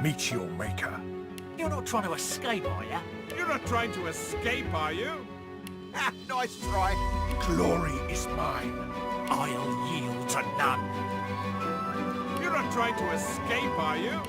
Meet your maker. You're not trying to escape, are you? You're not trying to escape, are you? Ah, nice try. Glory is mine. I'll yield to none. You're not trying to escape, are you?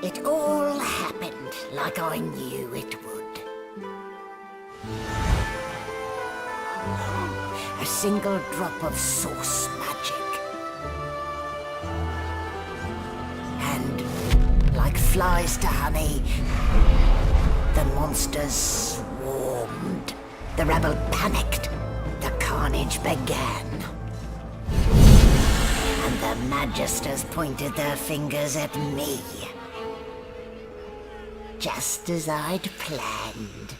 It all happened like I knew it would. A single drop of source magic. And, like flies to honey, the monsters swarmed. The rebel panicked. The carnage began. And the Magisters pointed their fingers at me. Just as I'd planned.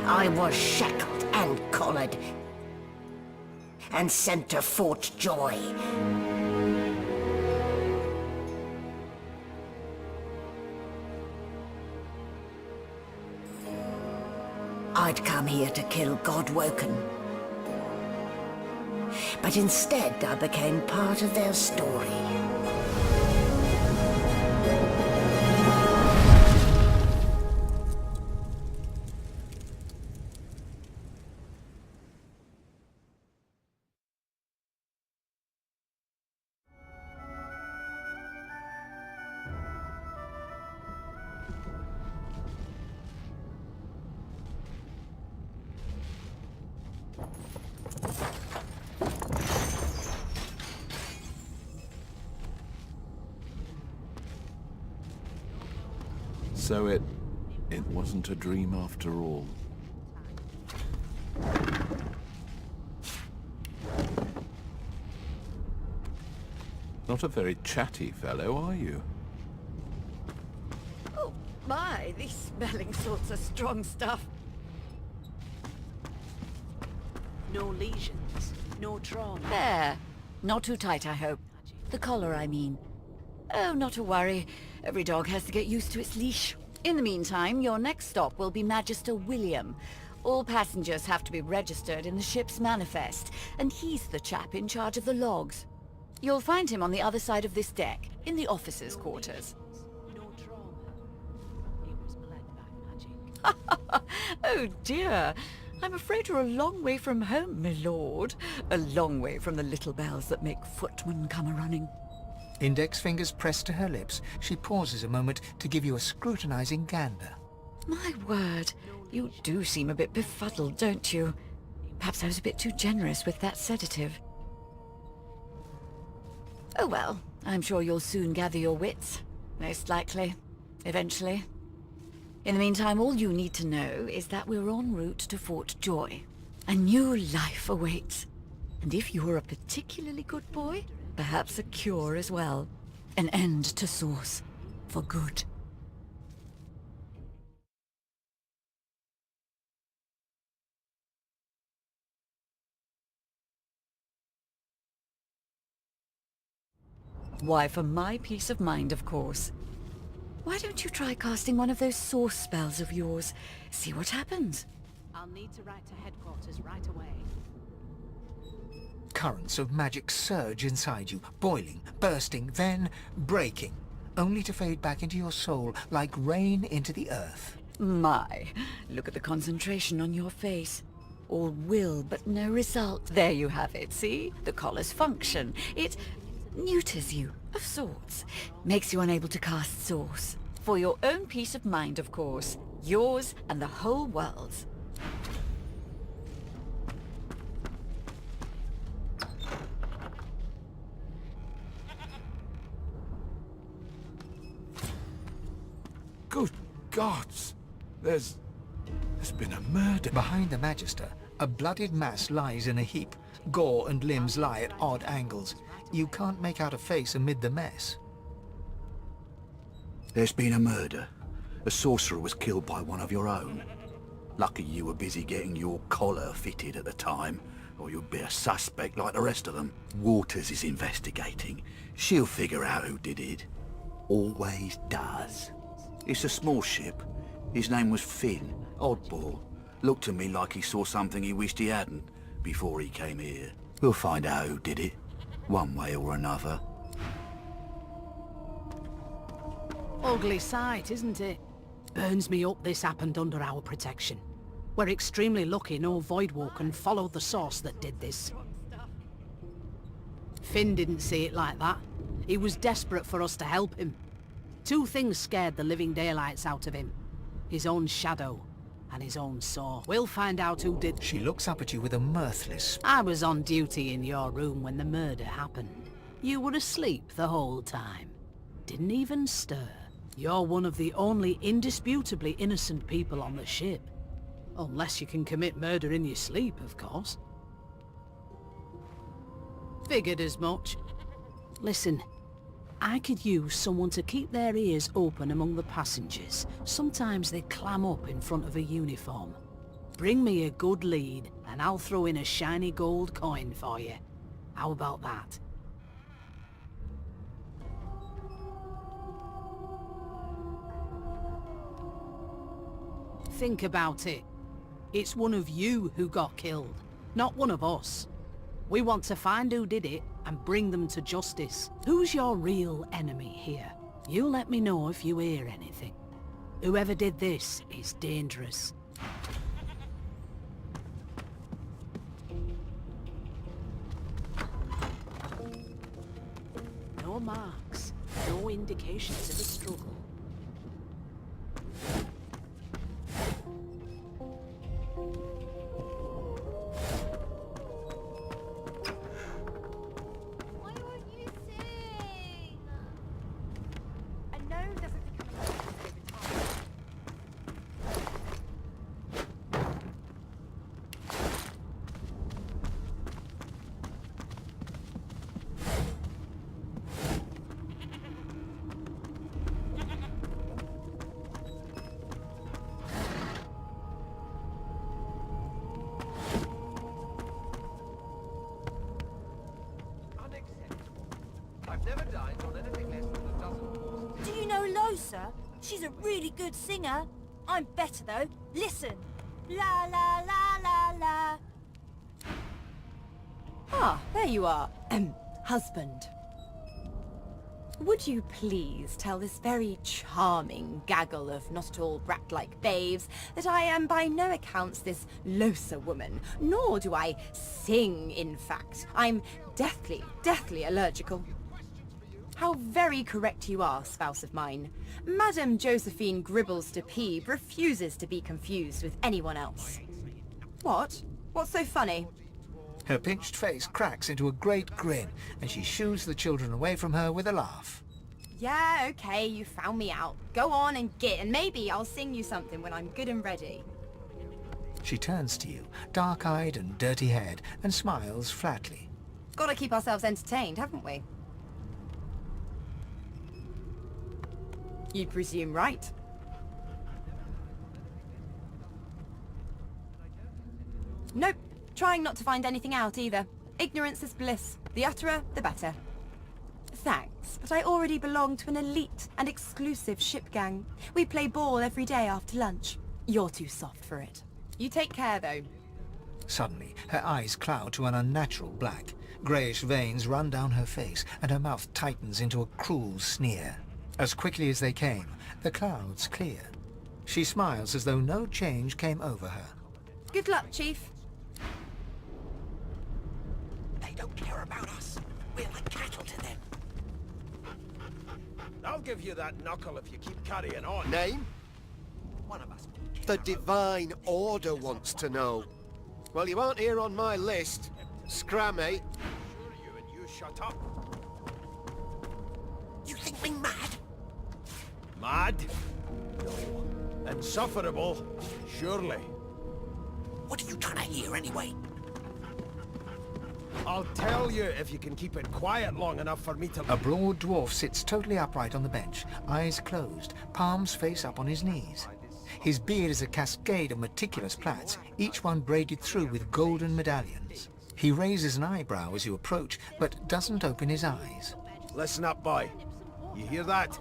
I was shackled and collared and sent to Fort Joy. I'd come here to kill Godwoken. But instead I became part of their story. So it wasn't a dream after all. Not a very chatty fellow, are you? Oh, my, these smelling salts are strong stuff. No lesions, no trauma. There. Not too tight, I hope. The collar, I mean. Oh, not to worry. Every dog has to get used to its leash. In the meantime, your next stop will be Magister William. All passengers have to be registered in the ship's manifest, and he's the chap in charge of the logs. You'll find him on the other side of this deck, in the officers' quarters. No trauma. He was bled by magic. Oh dear. I'm afraid you're a long way from home, my lord. A long way from the little bells that make footmen come a-running. Index fingers pressed to her lips, she pauses a moment to give you a scrutinizing gander. My word, you do seem a bit befuddled, don't you? Perhaps I was a bit too generous with that sedative. Oh well, I'm sure you'll soon gather your wits. Most likely. Eventually. In the meantime, all you need to know is that we're en route to Fort Joy. A new life awaits. And if you're a particularly good boy, perhaps a cure as well. An end to Source. For good. Why, for my peace of mind, of course. Why don't you try casting one of those source spells of yours? See what happens. I'll need to write to headquarters right away. Currents of magic surge inside you, boiling, bursting, then breaking, only to fade back into your soul like rain into the earth. My, look at the concentration on your face. or will, but no result. There you have it, see? The collar's function. It neuters you, of sorts. Makes you unable to cast Source. For your own peace of mind, of course. Yours and the whole world's. Good gods! There's been a murder. Behind the Magister, a bloodied mass lies in a heap. Gore and limbs lie at odd angles. You can't make out a face amid the mess. There's been a murder. A sorcerer was killed by one of your own. Lucky you were busy getting your collar fitted at the time, or you'd be a suspect like the rest of them. Waters is investigating. She'll figure out who did it. Always does. It's a small ship. His name was Finn. Oddball. Looked to me like he saw something he wished he hadn't before he came here. We'll find out who did it, one way or another. Ugly sight, isn't it? Burns me up this happened under our protection. We're extremely lucky no Voidwalker followed the source that did this. Finn didn't see it like that. He was desperate for us to help him. Two things scared the living daylights out of him. His own shadow and his own saw. We'll find out who did. She looks up at you with a mirthless... I was on duty in your room when the murder happened. You were asleep the whole time. Didn't even stir. You're one of the only indisputably innocent people on the ship. Unless you can commit murder in your sleep, of course. Figured as much. Listen, I could use someone to keep their ears open among the passengers. Sometimes they clam up in front of a uniform. Bring me a good lead, and I'll throw in a shiny gold coin for you. How about that? Think about it. It's one of you who got killed, not one of us. We want to find who did it and bring them to justice. Who's your real enemy here? You let me know if you hear anything. Whoever did this is dangerous. No marks, no indications of a struggle. Why won't you sing? I know it doesn't become a habit over time. I've never dined on anything less than a dozen horses. Do you know Losa? She's a really good singer. I'm better though. Listen. La la la la la. Ah, there you are. Husband. Would you please tell this very charming gaggle of not-at-all brat-like babes that I am by no accounts this Losa woman, nor do I sing, in fact. I'm deathly allergical. How very correct you are, spouse of mine. Madame Josephine Gribbles de Peeb refuses to be confused with anyone else. What? What's so funny? Her pinched face cracks into a great grin, and she shoos the children away from her with a laugh. Yeah, okay, you found me out. Go on and git, and maybe I'll sing you something when I'm good and ready. She turns to you, dark-eyed and dirty-haired, and smiles flatly. Gotta keep ourselves entertained, haven't we? You'd presume right. Nope. Trying not to find anything out either. Ignorance is bliss. The utterer, the better. Thanks, but I already belong to an elite and exclusive ship gang. We play ball every day after lunch. You're too soft for it. You take care, though. Suddenly, her eyes cloud to an unnatural black. Greyish veins run down her face, and her mouth tightens into a cruel sneer. As quickly as they came, the clouds clear. She smiles as though no change came over her. Good luck, Chief. They don't care about us. We're like cattle to them. I'll give you that knuckle if you keep carrying on. Name? One of us. The Divine Order wants to know. Well, you aren't here on my list. Scrammy. Sure you and you shut up. You think me mad? Mad? No. Insufferable? Surely. What are you trying to hear anyway? I'll tell you if you can keep it quiet long enough for me to... A broad dwarf sits totally upright on the bench, eyes closed, palms face up on his knees. His beard is a cascade of meticulous plaits, each one braided through with golden medallions. He raises an eyebrow as you approach, but doesn't open his eyes. Listen up, boy. You hear that?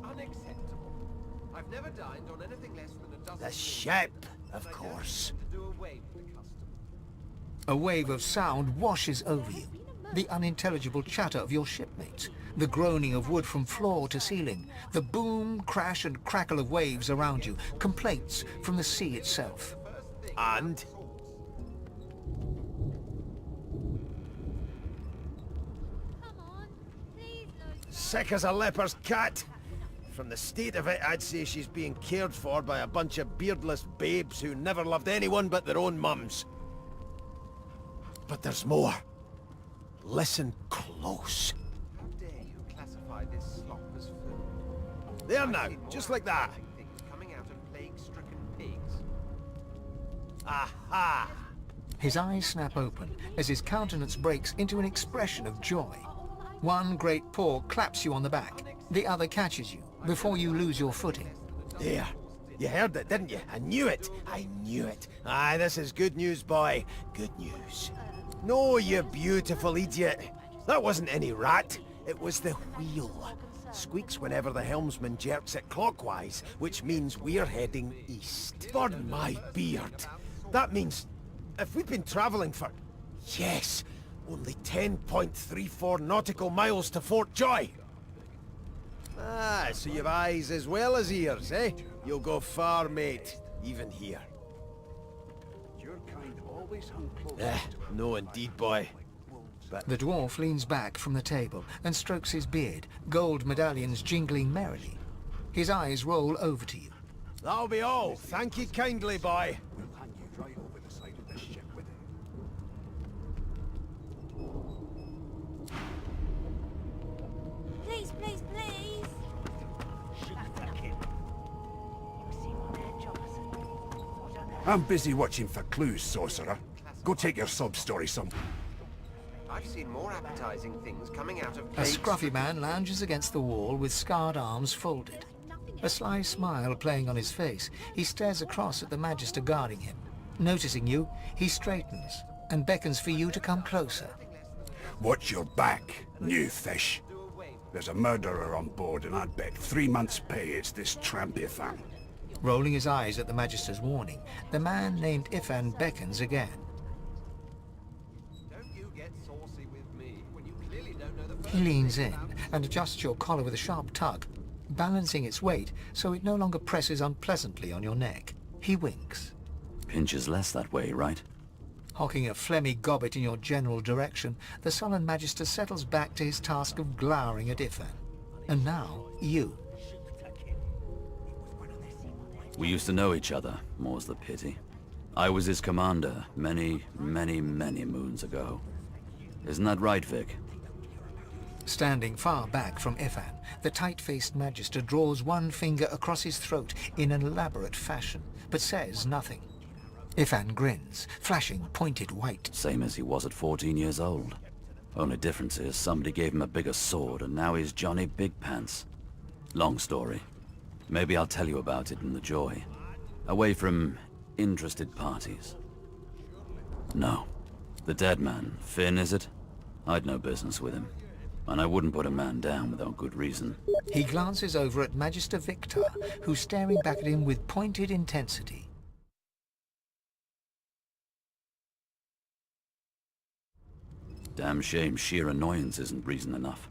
Unacceptable. I've never dined on anything less than a dozen... The ship, of course. A wave of sound washes over you. The unintelligible chatter of your shipmates, the groaning of wood from floor to ceiling, the boom, crash and crackle of waves around you, complaints from the sea itself. And? Sick as a leper's cat. From the state of it, I'd say she's being cared for by a bunch of beardless babes who never loved anyone but their own mums. But there's more. Listen close. How dare you classify this slop as food? There now, just like that. Things coming out of plague-stricken pigs. Aha! His eyes snap open as his countenance breaks into an expression of joy. One great paw claps you on the back. The other catches you before you lose your footing. There. You heard it, didn't you? I knew it. I knew it. Aye, this is good news, boy. Good news. No, you beautiful idiot. That wasn't any rat. It was the wheel. Squeaks whenever the helmsman jerks it clockwise, which means we're heading east. Burn my beard. That means if we've been travelling for... Yes, only 10.34 nautical miles to Fort Joy. Ah, so you've eyes as well as ears, eh? You'll go far, mate. Even here. Your kind always hung close. No indeed, boy. But The dwarf leans back from the table and strokes his beard, gold medallions jingling merrily. His eyes roll over to you. that'll be all. Thank you kindly, boy. We'll hang you right over the side of this ship with it. Please, please, please. I'm busy watching for clues, sorcerer. Go take your sub-story some... I've seen more appetizing things coming out of A pigs. scruffy man lounges against the wall with scarred arms folded. A sly smile playing on his face, he stares across at the Magister guarding him. Noticing you, he straightens and beckons for you to come closer. Watch your back, new fish. There's a murderer on board, and I'd bet 3 months' pay it's this tramp Ifan. Rolling his eyes at the Magister's warning, the man named Ifan beckons again. Don't you get saucy with me when you clearly don't know the He leans in and adjusts your collar with a sharp tug, balancing its weight so it no longer presses unpleasantly on your neck. He winks. Pinches less that way, right? Hocking a phlegmy gobbet in your general direction, the sullen Magister settles back to his task of glowering at Ifan. And now, you. We used to know each other, more's the pity. I was his commander many, many, many moons ago. Isn't that right, Vic? Standing far back from Ifan, the tight-faced Magister draws one finger across his throat in an elaborate fashion, but says nothing. Ifan grins, flashing pointed white. Same as he was at 14 years old. Only difference is somebody gave him a bigger sword and now he's Johnny Big Pants. Long story. Maybe I'll tell you about it in the Joy. Away from interested parties. No. The dead man, Finn, is it? I'd no business with him. And I wouldn't put a man down without good reason. He glances over at Magister Victor, who's staring back at him with pointed intensity. Damn shame sheer annoyance isn't reason enough.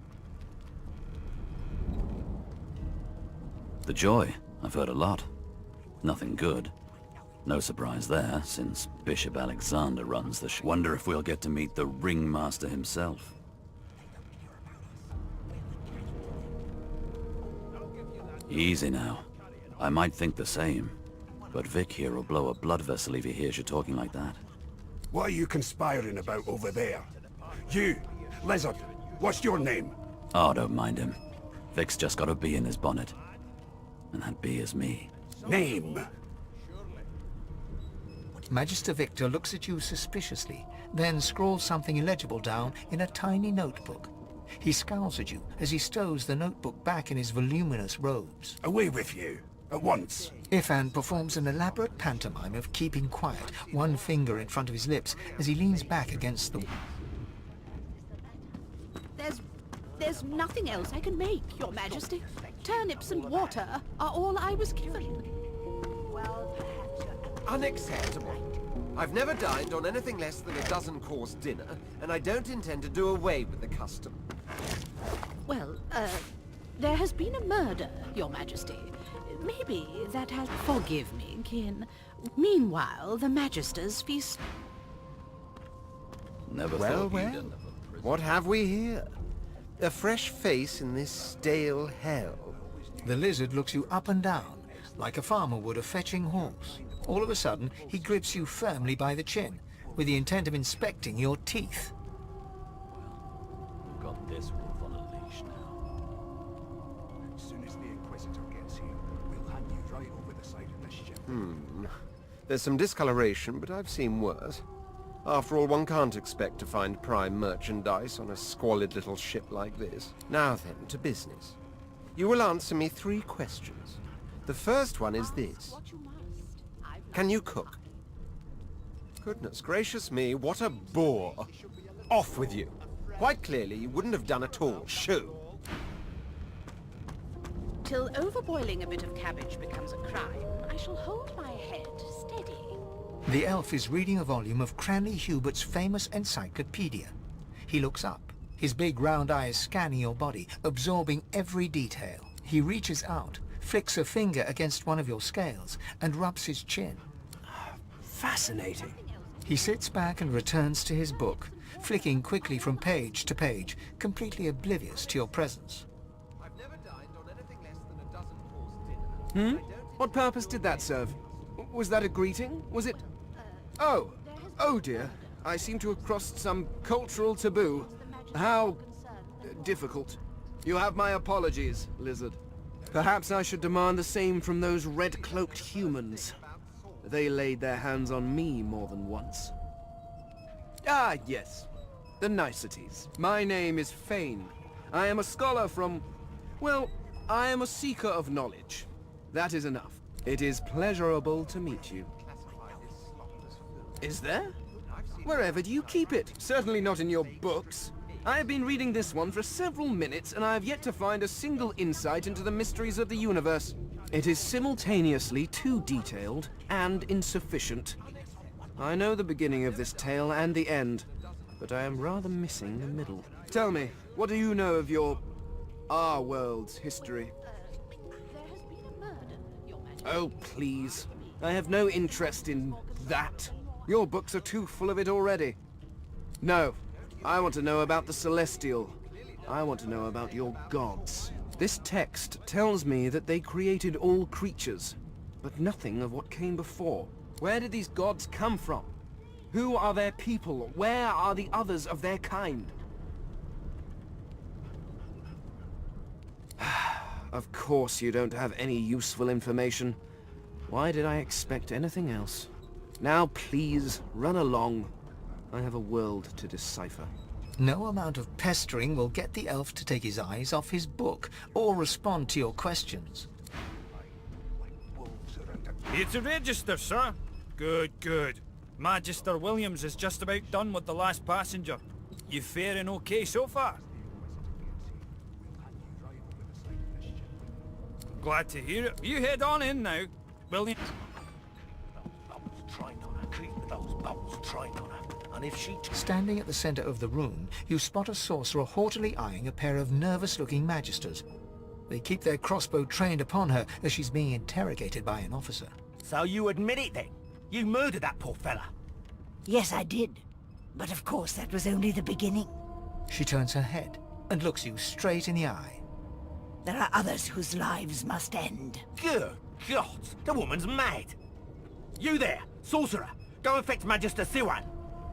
The Joy, I've heard a lot. Nothing good. No surprise there, since Bishop Alexander runs the Wonder if we'll get to meet the ringmaster himself. Easy now. I might think the same, but Vic here will blow a blood vessel if he hears you talking like that. What are you conspiring about over there? You, Lizard, what's your name? Oh, don't mind him. Vic's just got a bee in his bonnet. And that bee is me. Name? Magister Victor looks at you suspiciously, then scrawls something illegible down in a tiny notebook. He scowls at you as he stows the notebook back in his voluminous robes. Away with you, at once. Ifan performs an elaborate pantomime of keeping quiet, one finger in front of his lips as he leans back against the wall. There's nothing else I can make, Your Majesty. Turnips and water are all I was given. Unacceptable. I've never dined on anything less than a dozen-course dinner, and I don't intend to do away with the custom. Well, there has been a murder, Your Majesty. Maybe that has... Forgive me, kin. Meanwhile, the Magisters feast... Never Well, thought you'd end up what have we here? A fresh face in this stale hell. The lizard looks you up and down, like a farmer would a fetching horse. All of a sudden, he grips you firmly by the chin, with the intent of inspecting your teeth. We've got this wolf on a leash now. As soon as the Inquisitor gets here, we'll hand you right over the side of this ship. There's some discoloration, but I've seen worse. After all, one can't expect to find prime merchandise on a squalid little ship like this. Now then, to business. You will answer me 3 questions. The first one is this. Can you cook? Goodness gracious me, what a bore. Off with you. Quite clearly, you wouldn't have done at all. Shoo. Till overboiling a bit of cabbage becomes a crime, I shall hold my head steady. The elf is reading a volume of Cranley Hubert's famous encyclopedia. He looks up, his big round eyes scanning your body, absorbing every detail. He reaches out, flicks a finger against one of your scales, and rubs his chin. Fascinating. He sits back and returns to his book, flicking quickly from page to page, completely oblivious to your presence. I've never dined on anything less than a dozen-course dinner. What purpose did that serve? Was that a greeting? Was it... Oh dear. I seem to have crossed some cultural taboo. How... difficult. You have my apologies, Lizard. Perhaps I should demand the same from those red-cloaked humans. They laid their hands on me more than once. Ah, yes. The niceties. My name is Fane. I am a scholar from... Well, I am a seeker of knowledge. That is enough. It is pleasurable to meet you. Is there? Wherever do you keep it? Certainly not in your books. I have been reading this one for several minutes, and I have yet to find a single insight into the mysteries of the universe. It is simultaneously too detailed and insufficient. I know the beginning of this tale and the end, but I am rather missing the middle. Tell me, what do you know of our world's history? Oh, please. I have no interest in that. Your books are too full of it already. No, I want to know about the Celestial. I want to know about your gods. This text tells me that they created all creatures, but nothing of what came before. Where did these gods come from? Who are their people? Where are the others of their kind? Of course you don't have any useful information. Why did I expect anything else? Now please, run along. I have a world to decipher. No amount of pestering will get the elf to take his eyes off his book or respond to your questions. It's a register, sir. Good, good. Magister Williams is just about done with the last passenger. You faring okay so far? Glad to hear it. You head on in now, Williams. And if she... Standing at the center of the room, you spot a sorcerer haughtily eyeing a pair of nervous-looking magisters. They keep their crossbow trained upon her as she's being interrogated by an officer. So you admit it then? You murdered that poor fella. Yes, I did. But of course, that was only the beginning. She turns her head and looks you straight in the eye. There are others whose lives must end. Good God, the woman's mad. You there, sorcerer, go and fetch Magister Siwan.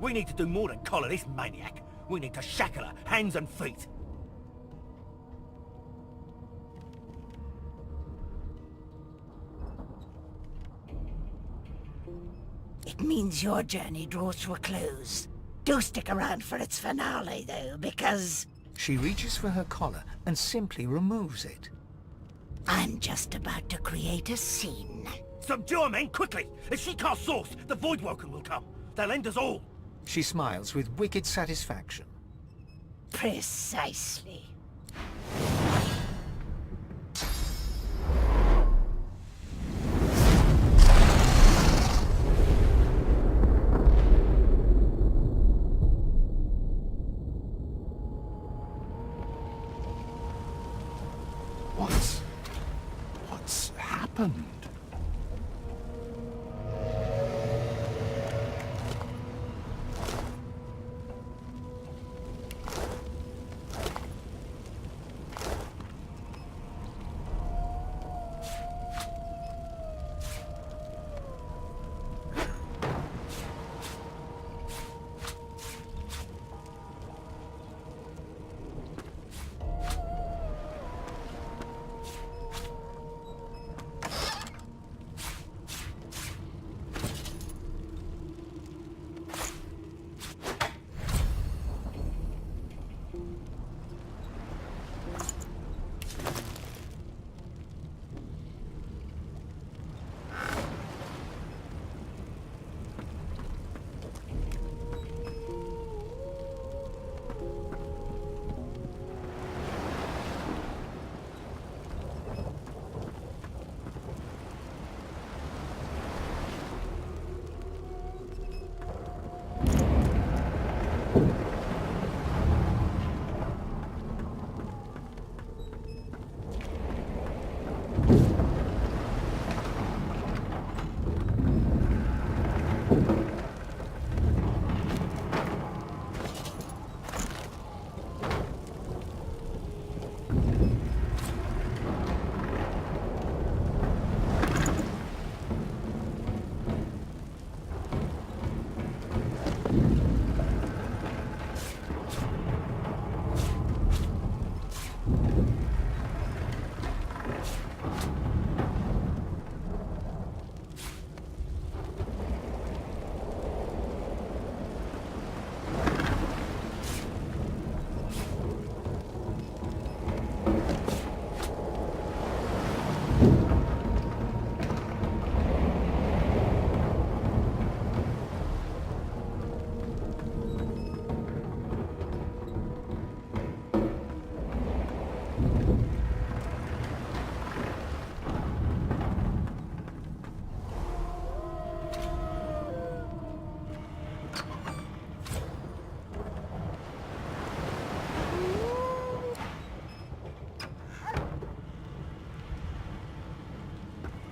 We need to do more than collar this maniac. We need to shackle her, hands and feet. It means your journey draws to a close. Do stick around for its finale, though, because... She reaches for her collar and simply removes it. I'm just about to create a scene. Subdue her, men, quickly! If she casts Source, the Void Welcome will come. They'll end us all. She smiles with wicked satisfaction. Precisely. What's happened?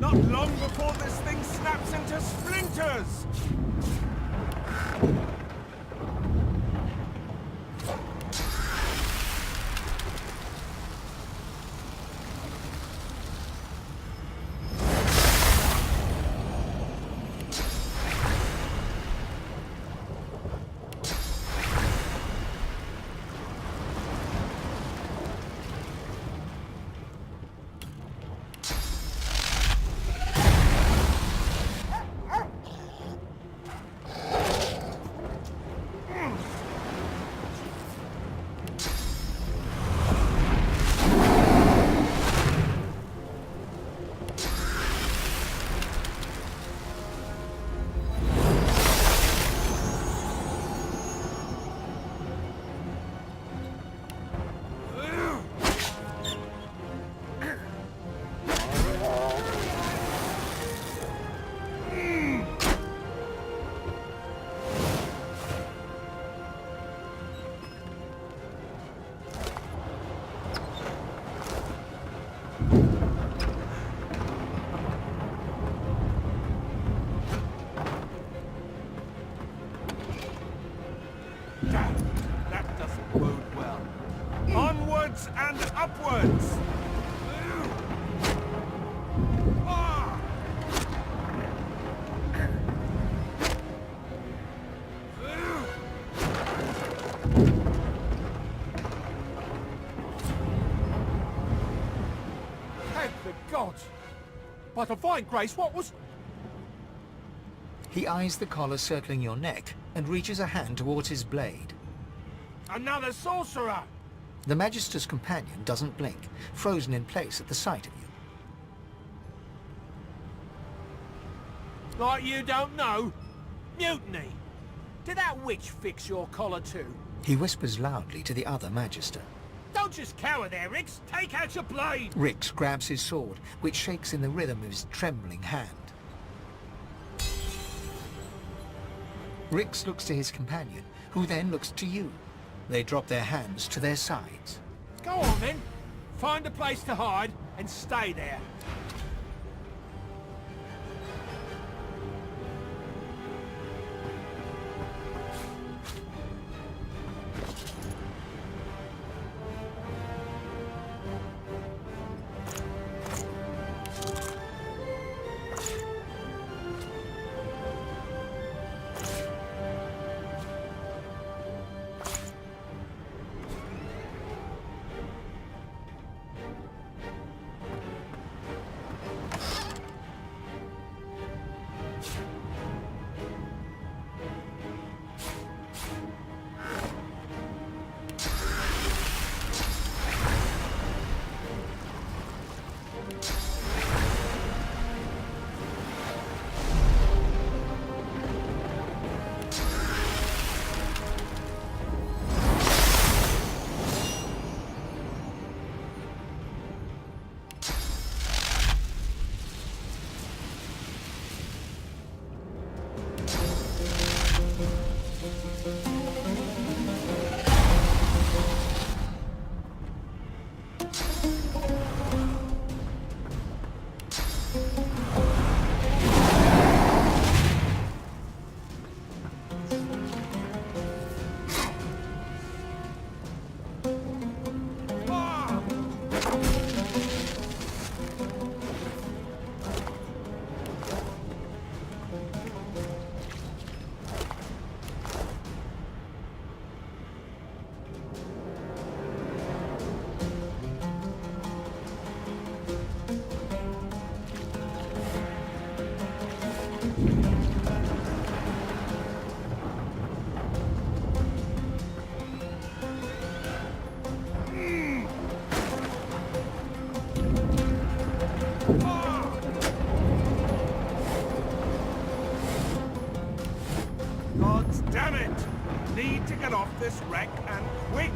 Not long before this thing snaps into splinters! But a fine grace, what was... He eyes the collar circling your neck and reaches a hand towards his blade. Another sorcerer! The Magister's companion doesn't blink, frozen in place at the sight of you. Like you don't know? Mutiny! Did that witch fix your collar too? He whispers loudly to the other Magister. Don't just cower there, Rix! Take out your blade! Rix grabs his sword, which shakes in the rhythm of his trembling hand. Rix looks to his companion, who then looks to you. They drop their hands to their sides. Go on then! Find a place to hide and stay there. Damn it! Need to get off this wreck and quick!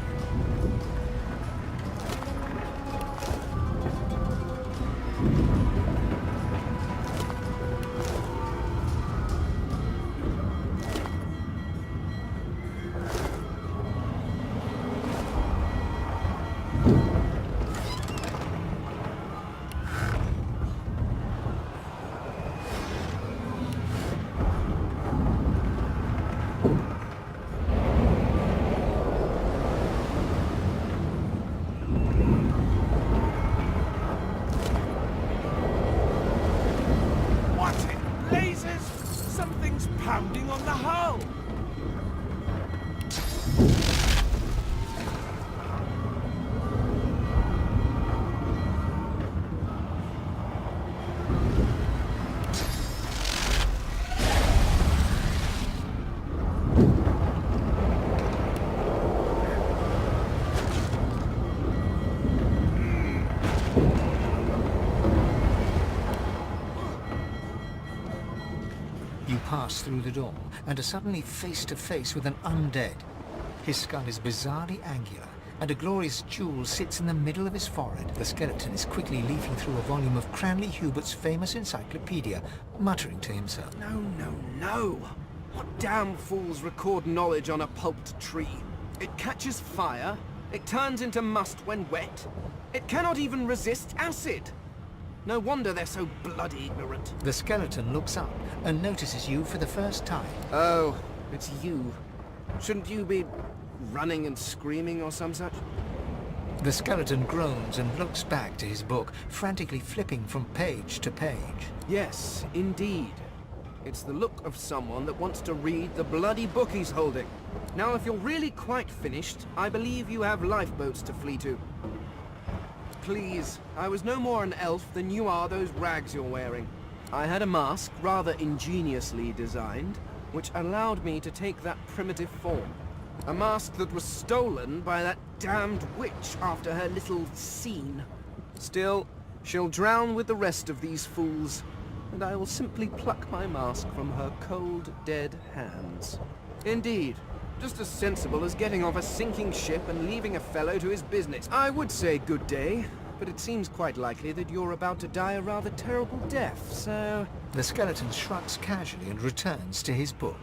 Pounding on the hull! You pass through the door and are suddenly face to face with an undead. His skull is bizarrely angular, and a glorious jewel sits in the middle of his forehead. The skeleton is quickly leafing through a volume of Cranley Hubert's famous encyclopedia, muttering to himself. No, no, no! What damn fools record knowledge on a pulped tree? It catches fire, it turns into must when wet, it cannot even resist acid! No wonder they're so bloody ignorant. The skeleton looks up and notices you for the first time. Oh, it's you. Shouldn't you be running and screaming or some such? The skeleton groans and looks back to his book, frantically flipping from page to page. Yes, indeed. It's the look of someone that wants to read the bloody book he's holding. Now, if you're really quite finished, I believe you have lifeboats to flee to. please. I was no more an elf than you are those rags you're wearing. I had a mask, rather ingeniously designed, which allowed me to take that primitive form. A mask that was stolen by that damned witch after her little scene. Still, she'll drown with the rest of these fools, and I will simply pluck my mask from her cold, dead hands. Indeed, just as sensible as getting off a sinking ship and leaving a fellow to his business. I would say good day, but it seems quite likely that you're about to die a rather terrible death, so... The skeleton shrugs casually and returns to his book.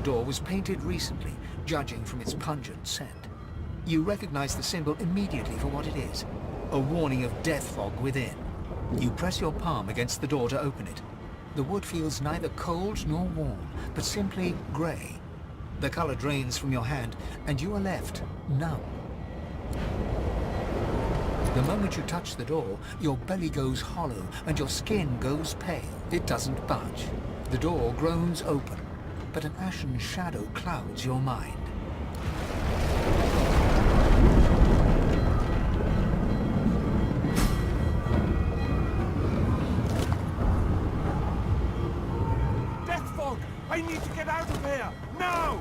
Door was painted recently, judging from its pungent scent. You recognize the symbol immediately for what it is, a warning of death fog within. You press your palm against the door to open it. The wood feels neither cold nor warm, but simply grey. The color drains from your hand, and you are left numb. The moment you touch the door, your belly goes hollow, and your skin goes pale. It doesn't budge. The door groans open, but an ashen shadow clouds your mind. Death fog! I need to get out of here! Now!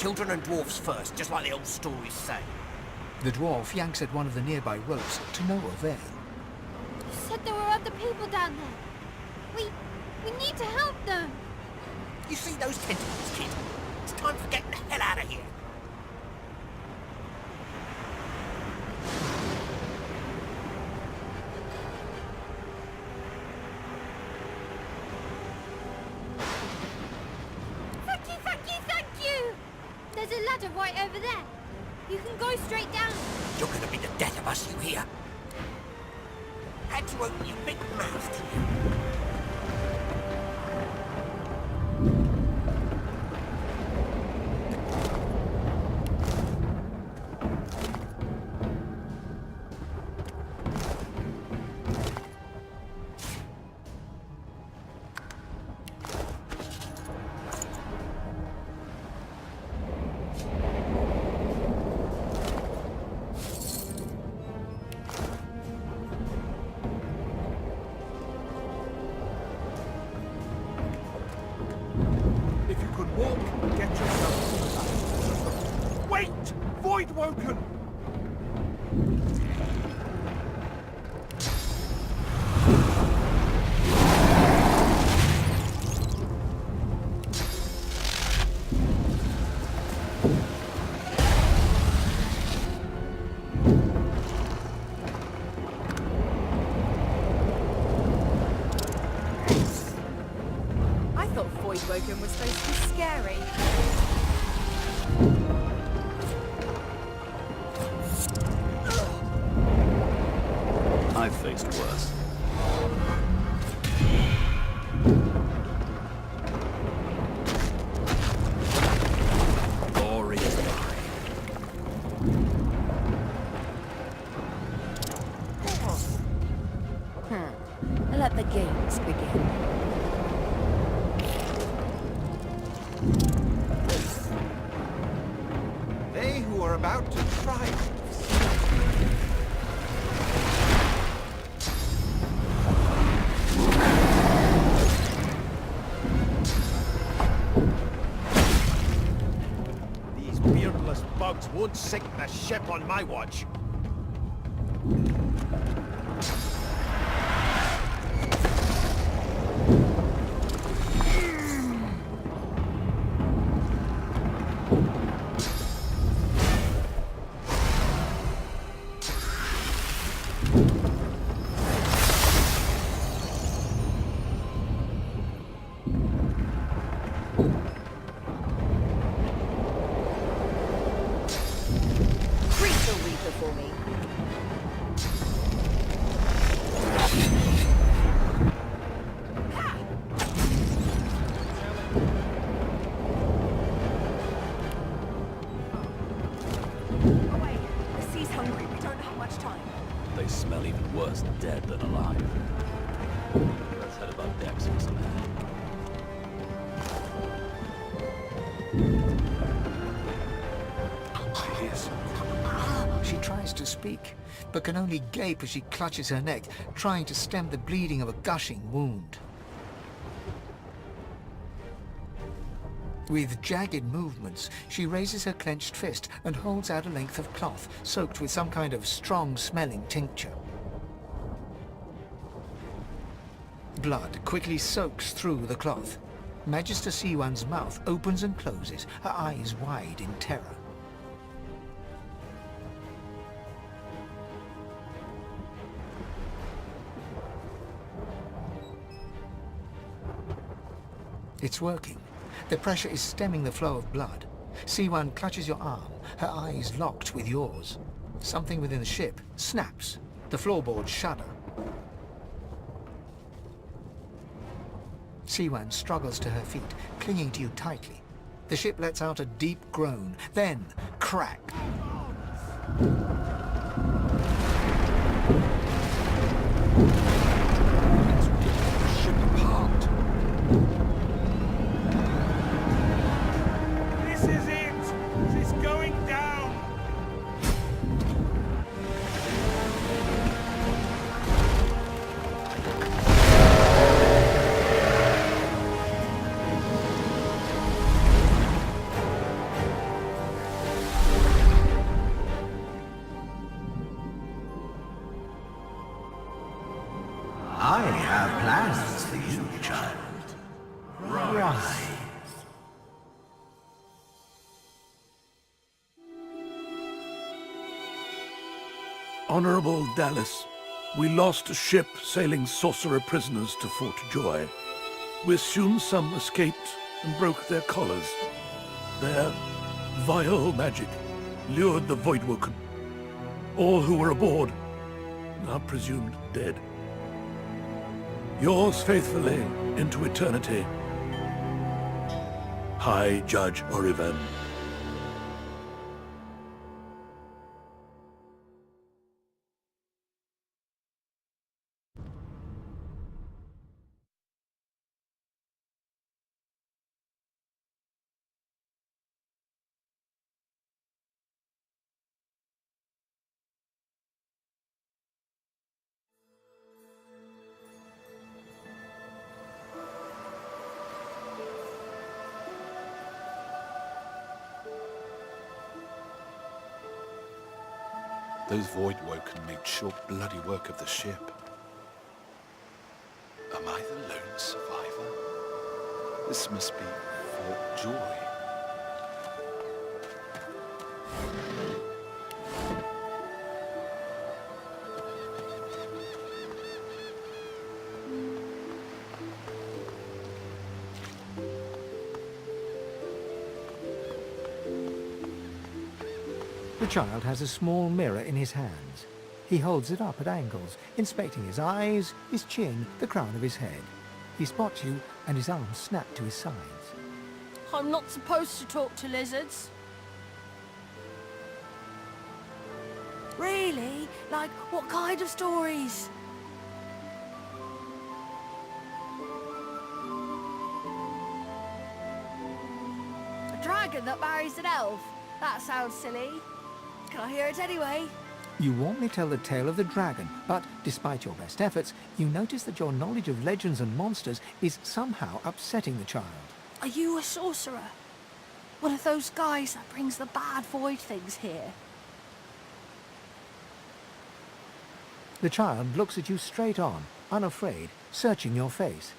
children and dwarfs first, just like the old stories say. The dwarf yanks at one of the nearby ropes to no avail. You said there were other people down there. We need to help them. You see those tentacles, kid? It's time for getting the hell out of here. Thank you! There's a ladder right over there. You can go straight down. You're gonna be the death of us, you hear? Had to open your big mouth to you. If you could walk, get yourself. Wait! Void Woken! I thought Void Woken was supposed to be scary. I've faced worse. Glory is mine. Let the games begin. They who are about to triumph. These beardless bugs won't sink the ship on my watch. Grease the reaper for me. Away. The sea's hungry. We don't have much time. They smell even worse dead than alive. Let's head above decks for some air. She tries to speak, but can only gape as she clutches her neck, trying to stem the bleeding of a gushing wound. With jagged movements, she raises her clenched fist and holds out a length of cloth soaked with some kind of strong-smelling tincture. Blood quickly soaks through the cloth. Magister Siwan's mouth opens and closes, her eyes wide in terror. It's working. The pressure is stemming the flow of blood. Siwan clutches your arm, her eyes locked with yours. Something within the ship snaps. The floorboards shudder. Siwan struggles to her feet, clinging to you tightly. The ship lets out a deep groan, then crack. Ship apart. This is it! She's going down! Rise! Honorable Dallas, we lost a ship sailing sorcerer prisoners to Fort Joy. We assume some escaped and broke their collars. Their vile magic lured the Voidwoken. All who were aboard are presumed dead. Yours faithfully into eternity, High Judge Oriven. Those Voidwoken made short bloody work of the ship. Am I the lone survivor? This must be Fort Joy. The child has a small mirror in his hands. He holds it up at angles, inspecting his eyes, his chin, the crown of his head. He spots you, and his arms snap to his sides. I'm not supposed to talk to lizards. Really? Like, what kind of stories? A dragon that marries an elf? That sounds silly. Can I hear it anyway? You want me to tell the tale of the dragon, but despite your best efforts, you notice that your knowledge of legends and monsters is somehow upsetting the child. Are you a sorcerer? One of those guys that brings the bad void things here? The child looks at you straight on, unafraid, searching your face.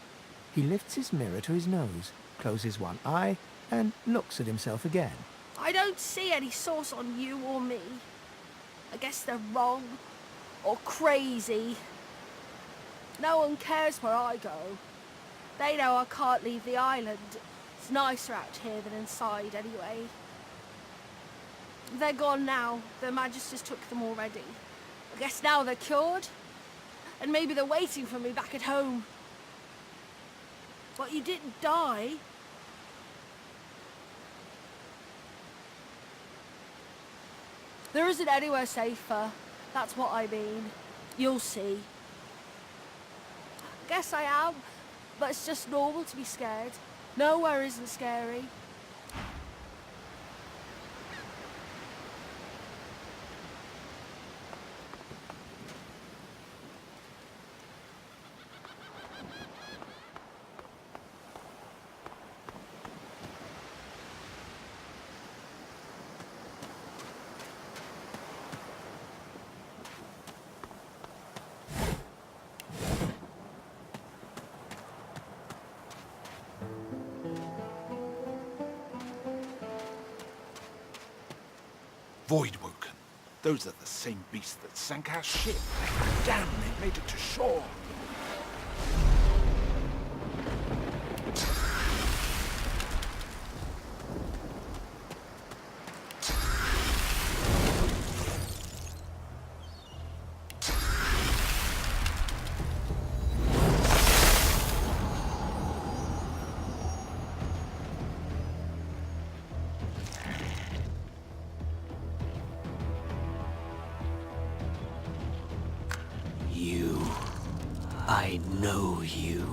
He lifts his mirror to his nose, closes one eye, and looks at himself again. I don't see any source on you or me. I guess they're wrong or crazy. No one cares where I go. They know I can't leave the island. It's nicer out here than inside anyway. They're gone now. Their Magisters took them already. I guess now they're cured. And maybe they're waiting for me back at home. But you didn't die. There isn't anywhere safer. That's what I mean. You'll see. Guess I am, but it's just normal to be scared. Nowhere isn't scary. Voidwoken. Those are the same beasts that sank our ship. Damn, they made it to shore. I know you.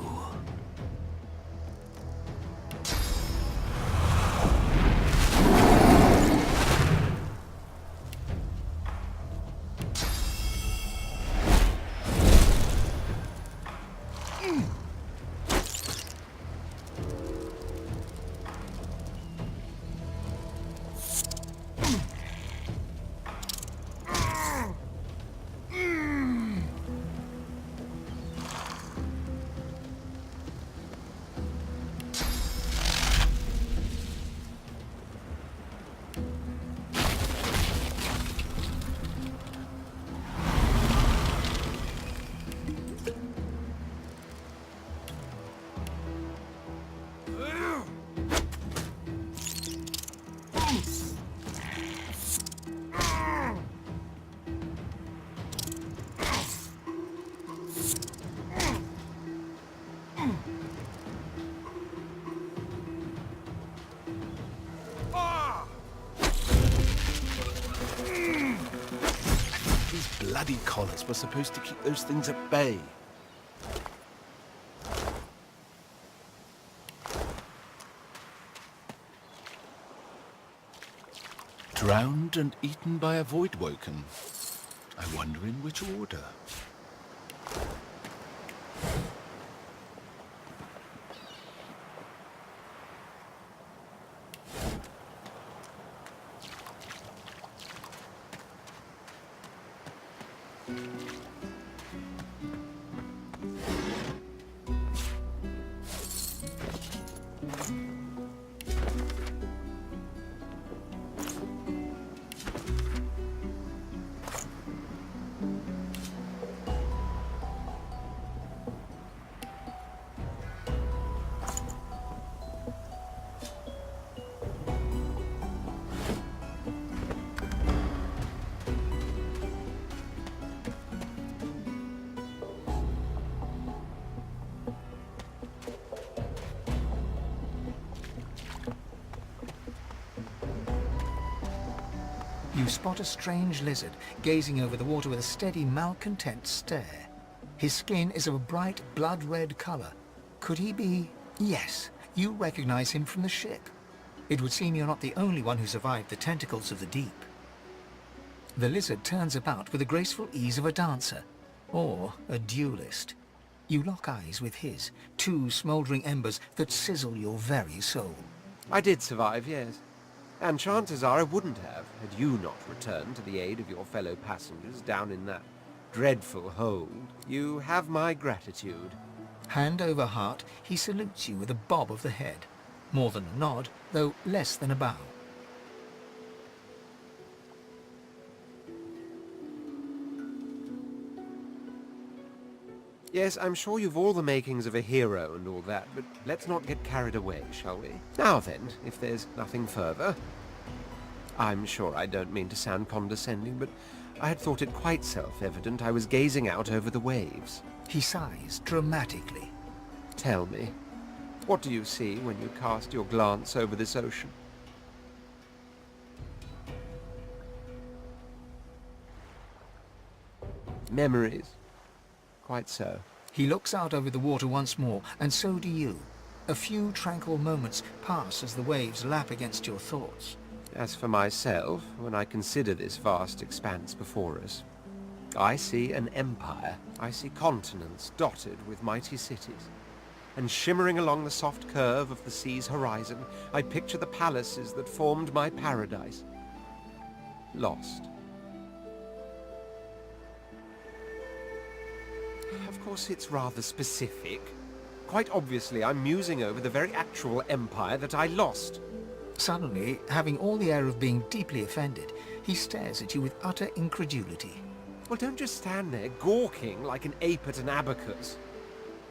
bloody collars were supposed to keep those things at bay. Drowned and eaten by a void-woken. I wonder in which order. You spot a strange lizard gazing over the water with a steady, malcontent stare. His skin is of a bright, blood-red color. Could he be... Yes, you recognize him from the ship. It would seem you're not the only one who survived the tentacles of the deep. The lizard turns about with the graceful ease of a dancer, or a duelist. You lock eyes with his, two smoldering embers that sizzle your very soul. I did survive, yes. And chances are I wouldn't have, had you not returned to the aid of your fellow passengers down in that dreadful hold. You have my gratitude. Hand over heart, he salutes you with a bob of the head. More than a nod, though less than a bow. Yes, I'm sure you've all the makings of a hero and all that, but let's not get carried away, shall we? Now then, if there's nothing further... I'm sure I don't mean to sound condescending, but I had thought it quite self-evident I was gazing out over the waves. He sighs dramatically. Tell me, what do you see when you cast your glance over this ocean? Memories. Quite so. He looks out over the water once more, and so do you. A few tranquil moments pass as the waves lap against your thoughts. As for myself, when I consider this vast expanse before us, I see an empire. I see continents dotted with mighty cities. And shimmering along the soft curve of the sea's horizon, I picture the palaces that formed my paradise. Lost. Of course, it's rather specific. Quite obviously, I'm musing over the very actual empire that I lost. Suddenly, having all the air of being deeply offended, he stares at you with utter incredulity. Well, don't just stand there gawking like an ape at an abacus.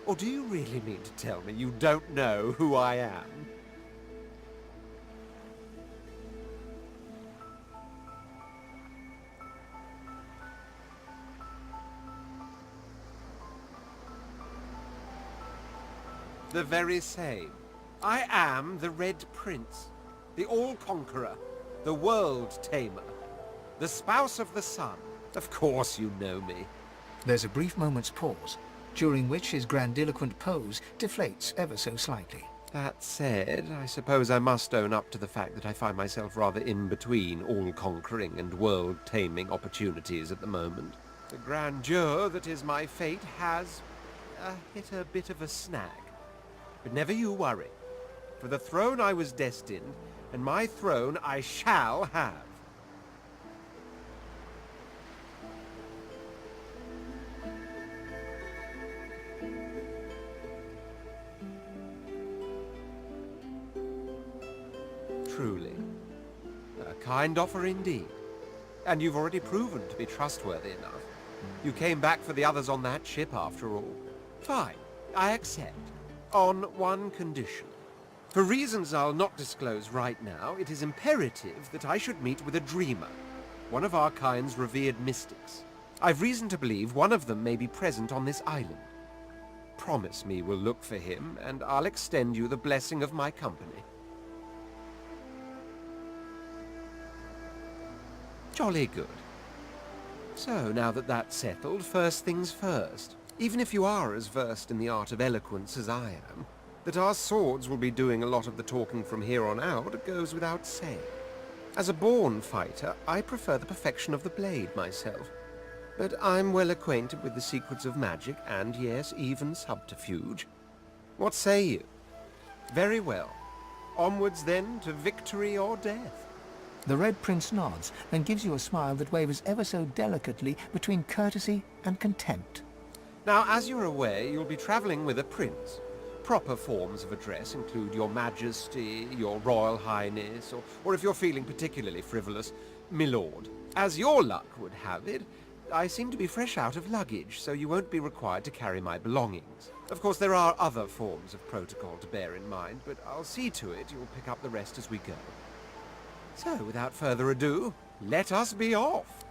Or do you really mean to tell me you don't know who I am? The very same. I am the Red Prince, the All-Conqueror, the World-Tamer, the Spouse of the Sun. Of course you know me. There's a brief moment's pause, during which his grandiloquent pose deflates ever so slightly. That said, I suppose I must own up to the fact that I find myself rather in between all-conquering and world-taming opportunities at the moment. The grandeur that is my fate has hit a bit of a snag. But never you worry. For the throne I was destined, and my throne I shall have. Truly. A kind offer indeed. And you've already proven to be trustworthy enough. You came back for the others on that ship after all. Fine, I accept. On one condition. For reasons I'll not disclose right now, it is imperative that I should meet with a dreamer, one of our kind's revered mystics. I've reason to believe one of them may be present on this island. Promise me we'll look for him, and I'll extend you the blessing of my company. Jolly good. So, now that that's settled, first things first. Even if you are as versed in the art of eloquence as I am, that our swords will be doing a lot of the talking from here on out goes without saying. As a born fighter, I prefer the perfection of the blade myself. But I'm well acquainted with the secrets of magic and, yes, even subterfuge. What say you? Very well. Onwards then to victory or death. The Red Prince nods and gives you a smile that wavers ever so delicately between courtesy and contempt. Now, as you're aware, you'll be travelling with a prince. Proper forms of address include Your Majesty, Your Royal Highness, or if you're feeling particularly frivolous, Milord. As your luck would have it, I seem to be fresh out of luggage, so you won't be required to carry my belongings. Of course, there are other forms of protocol to bear in mind, but I'll see to it you'll pick up the rest as we go. So, without further ado, let us be off!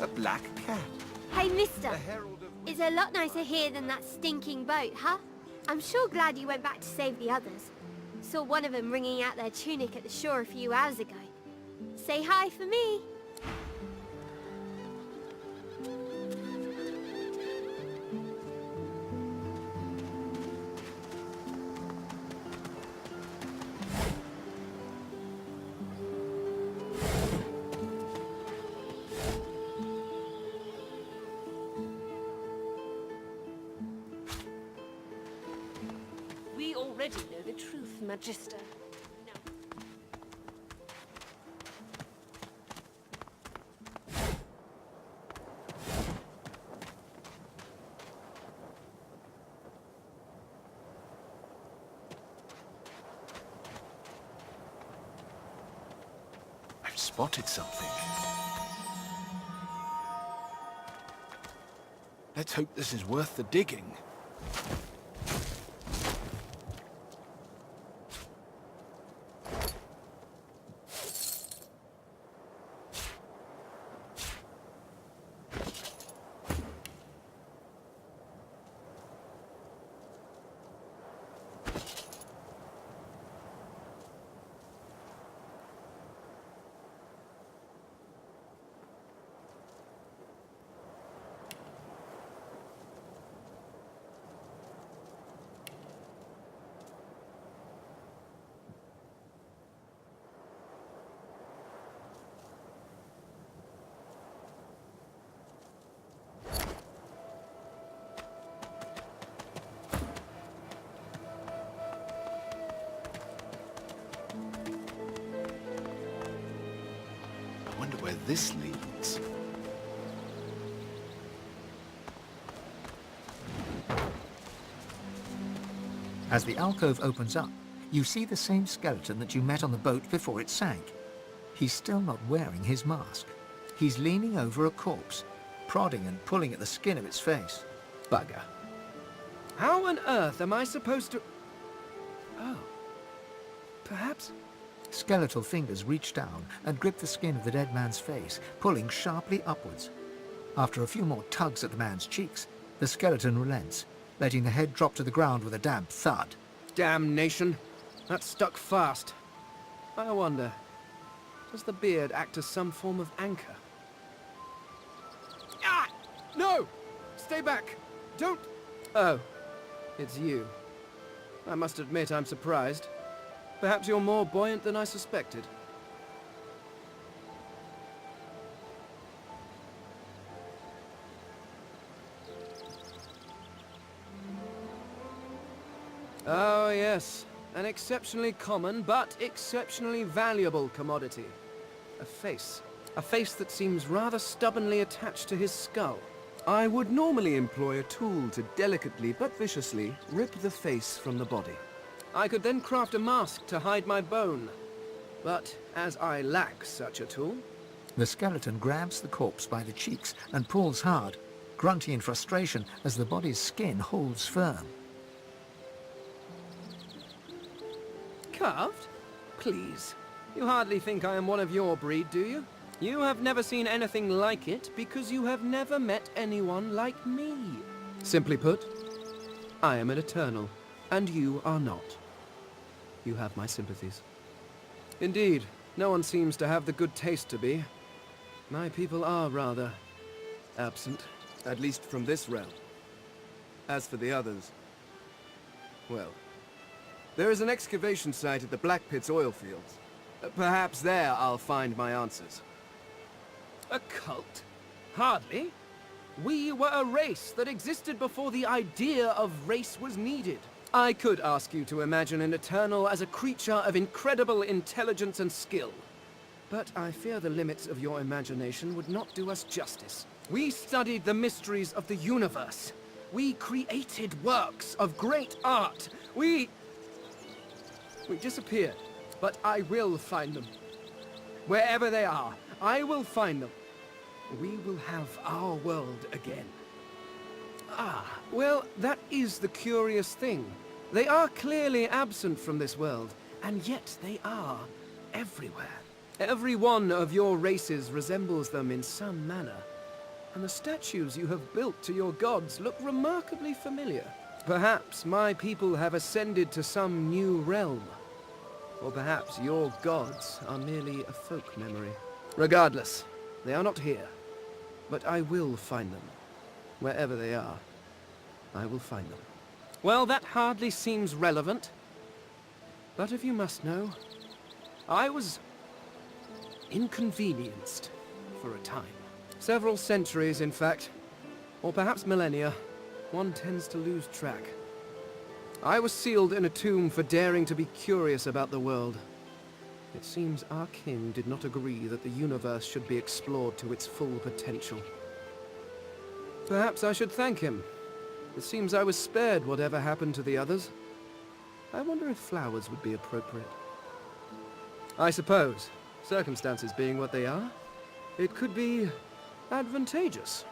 A black cat. Hey, mister. It's a lot nicer here than that stinking boat, huh? I'm sure glad you went back to save the others. Saw one of them wringing out their tunic at the shore a few hours ago. Say hi for me. We already know the truth, Magister. I've spotted something. Let's hope this is worth the digging. I wonder where this leads. As the alcove opens up, you see the same skeleton that you met on the boat before it sank. He's still not wearing his mask. He's leaning over a corpse, prodding and pulling at the skin of its face. Bugger. How on earth am I supposed to... Oh. Perhaps... Skeletal fingers reach down and grip the skin of the dead man's face, pulling sharply upwards. After a few more tugs at the man's cheeks, the skeleton relents, letting the head drop to the ground with a damp thud. Damnation! That stuck fast. I wonder, does the beard act as some form of anchor? Ah! No! Stay back! Don't... Oh, it's you. I must admit I'm surprised. Perhaps you're more buoyant than I suspected. Oh, yes. An exceptionally common, but exceptionally valuable commodity. A face. A face that seems rather stubbornly attached to his skull. I would normally employ a tool to delicately but viciously rip the face from the body. I could then craft a mask to hide my bone. But as I lack such a tool... The skeleton grabs the corpse by the cheeks and pulls hard, grunting in frustration as the body's skin holds firm. Carved? Please. You hardly think I am one of your breed, do you? You have never seen anything like it because you have never met anyone like me. Simply put, I am an Eternal, and you are not. You have my sympathies. Indeed, no one seems to have the good taste to be. My people are rather absent, at least from this realm. As for the others, well, there is an excavation site at the Black Pit's oil fields. Perhaps there I'll find my answers. A cult? Hardly. We were a race that existed before the idea of race was needed. I could ask you to imagine an Eternal as a creature of incredible intelligence and skill. But I fear the limits of your imagination would not do us justice. We studied the mysteries of the universe. We created works of great art. We disappeared, but I will find them. Wherever they are, I will find them. We will have our world again. Ah, well, that is the curious thing. They are clearly absent from this world, and yet they are everywhere. Every one of your races resembles them in some manner, and the statues you have built to your gods look remarkably familiar. Perhaps my people have ascended to some new realm. Or perhaps your gods are merely a folk memory. Regardless, they are not here. But I will find them. Wherever they are, I will find them. Well, that hardly seems relevant. But if you must know, I was inconvenienced for a time. Several centuries, in fact. Or perhaps millennia. One tends to lose track. I was sealed in a tomb for daring to be curious about the world. It seems our king did not agree that the universe should be explored to its full potential. Perhaps I should thank him. It seems I was spared whatever happened to the others. I wonder if flowers would be appropriate. I suppose, circumstances being what they are, it could be advantageous.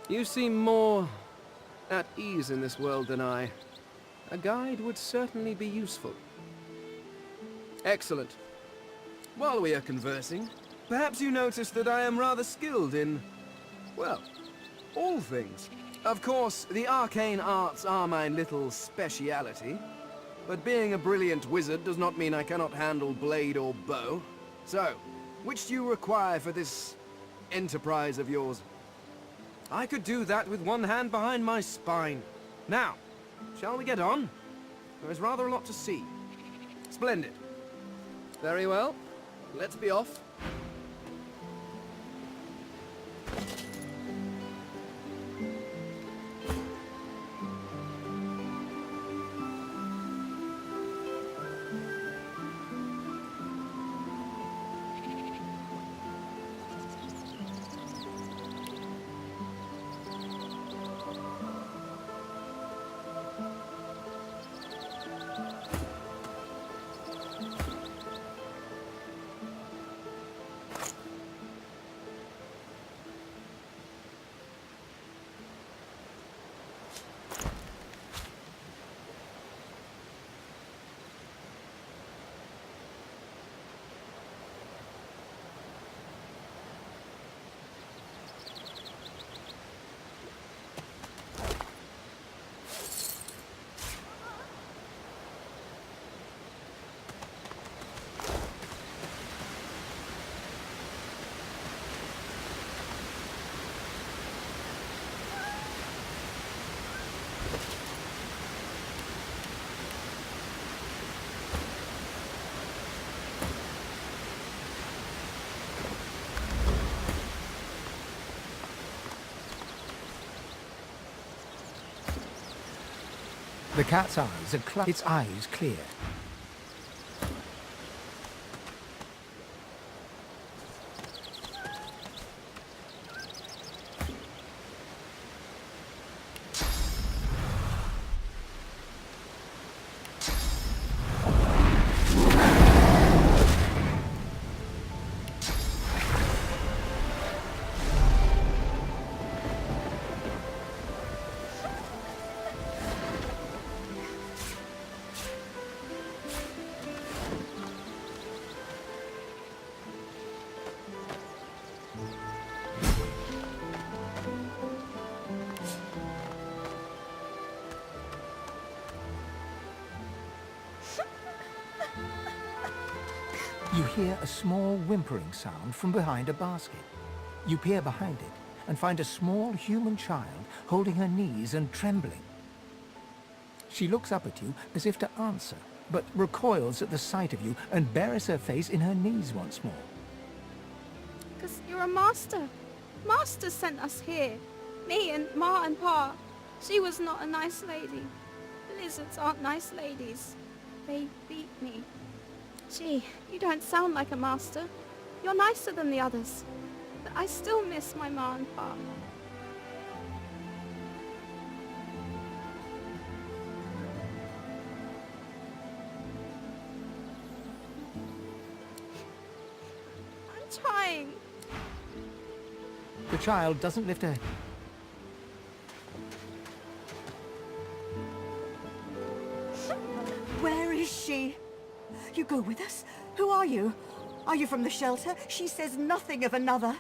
You seem more at ease in this world than I. A guide would certainly be useful. Excellent. While we are conversing, perhaps you noticed that I am rather skilled in, well, all things. Of course, the arcane arts are my little speciality, but being a brilliant wizard does not mean I cannot handle blade or bow. So, which do you require for this enterprise of yours? I could do that with one hand behind my spine. Now, shall we get on? There is rather a lot to see. Splendid. Very well. Let's be off. The cat's eyes are its eyes clear. You hear a small whimpering sound from behind a basket. You peer behind it and find a small human child holding her knees and trembling. She looks up at you as if to answer, but recoils at the sight of you and buries her face in her knees once more. Because you're a master. Master sent us here. Me and Ma and Pa. She was not a nice lady. Lizards aren't nice ladies. They beat me. Gee, you don't sound like a master. You're nicer than the others. But I still miss my Ma and Pa. I'm trying. The child doesn't lift her. Where is she? You go with us? Who are you? Are you from the shelter? She says nothing of another.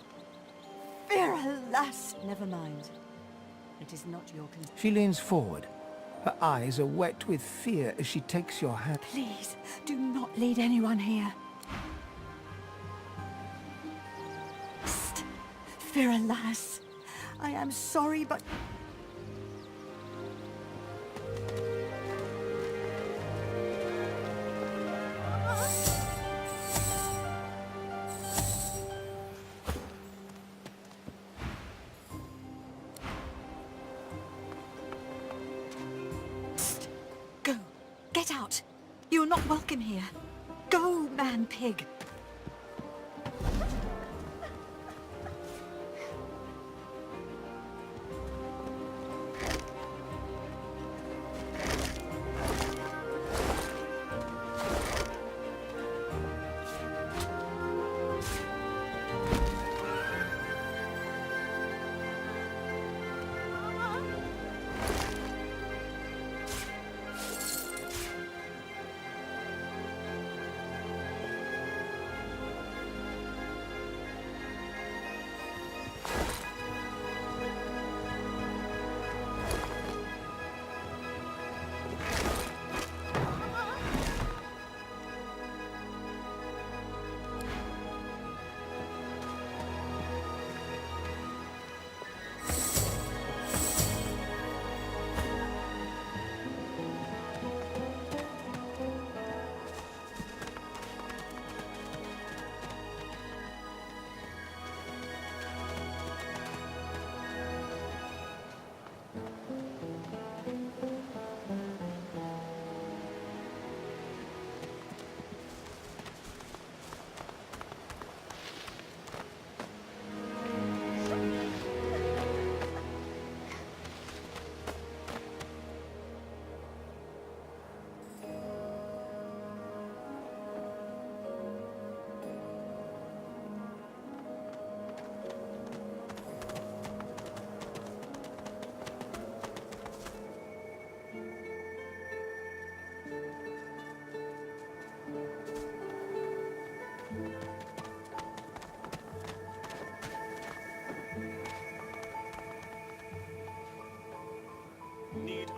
Fear, alas! Never mind. It is not your concern. She leans forward. Her eyes are wet with fear as she takes your hand. Please, do not lead anyone here. Psst. Fear, alas. I am sorry, but... Get out! You're not welcome here. Go, man-pig!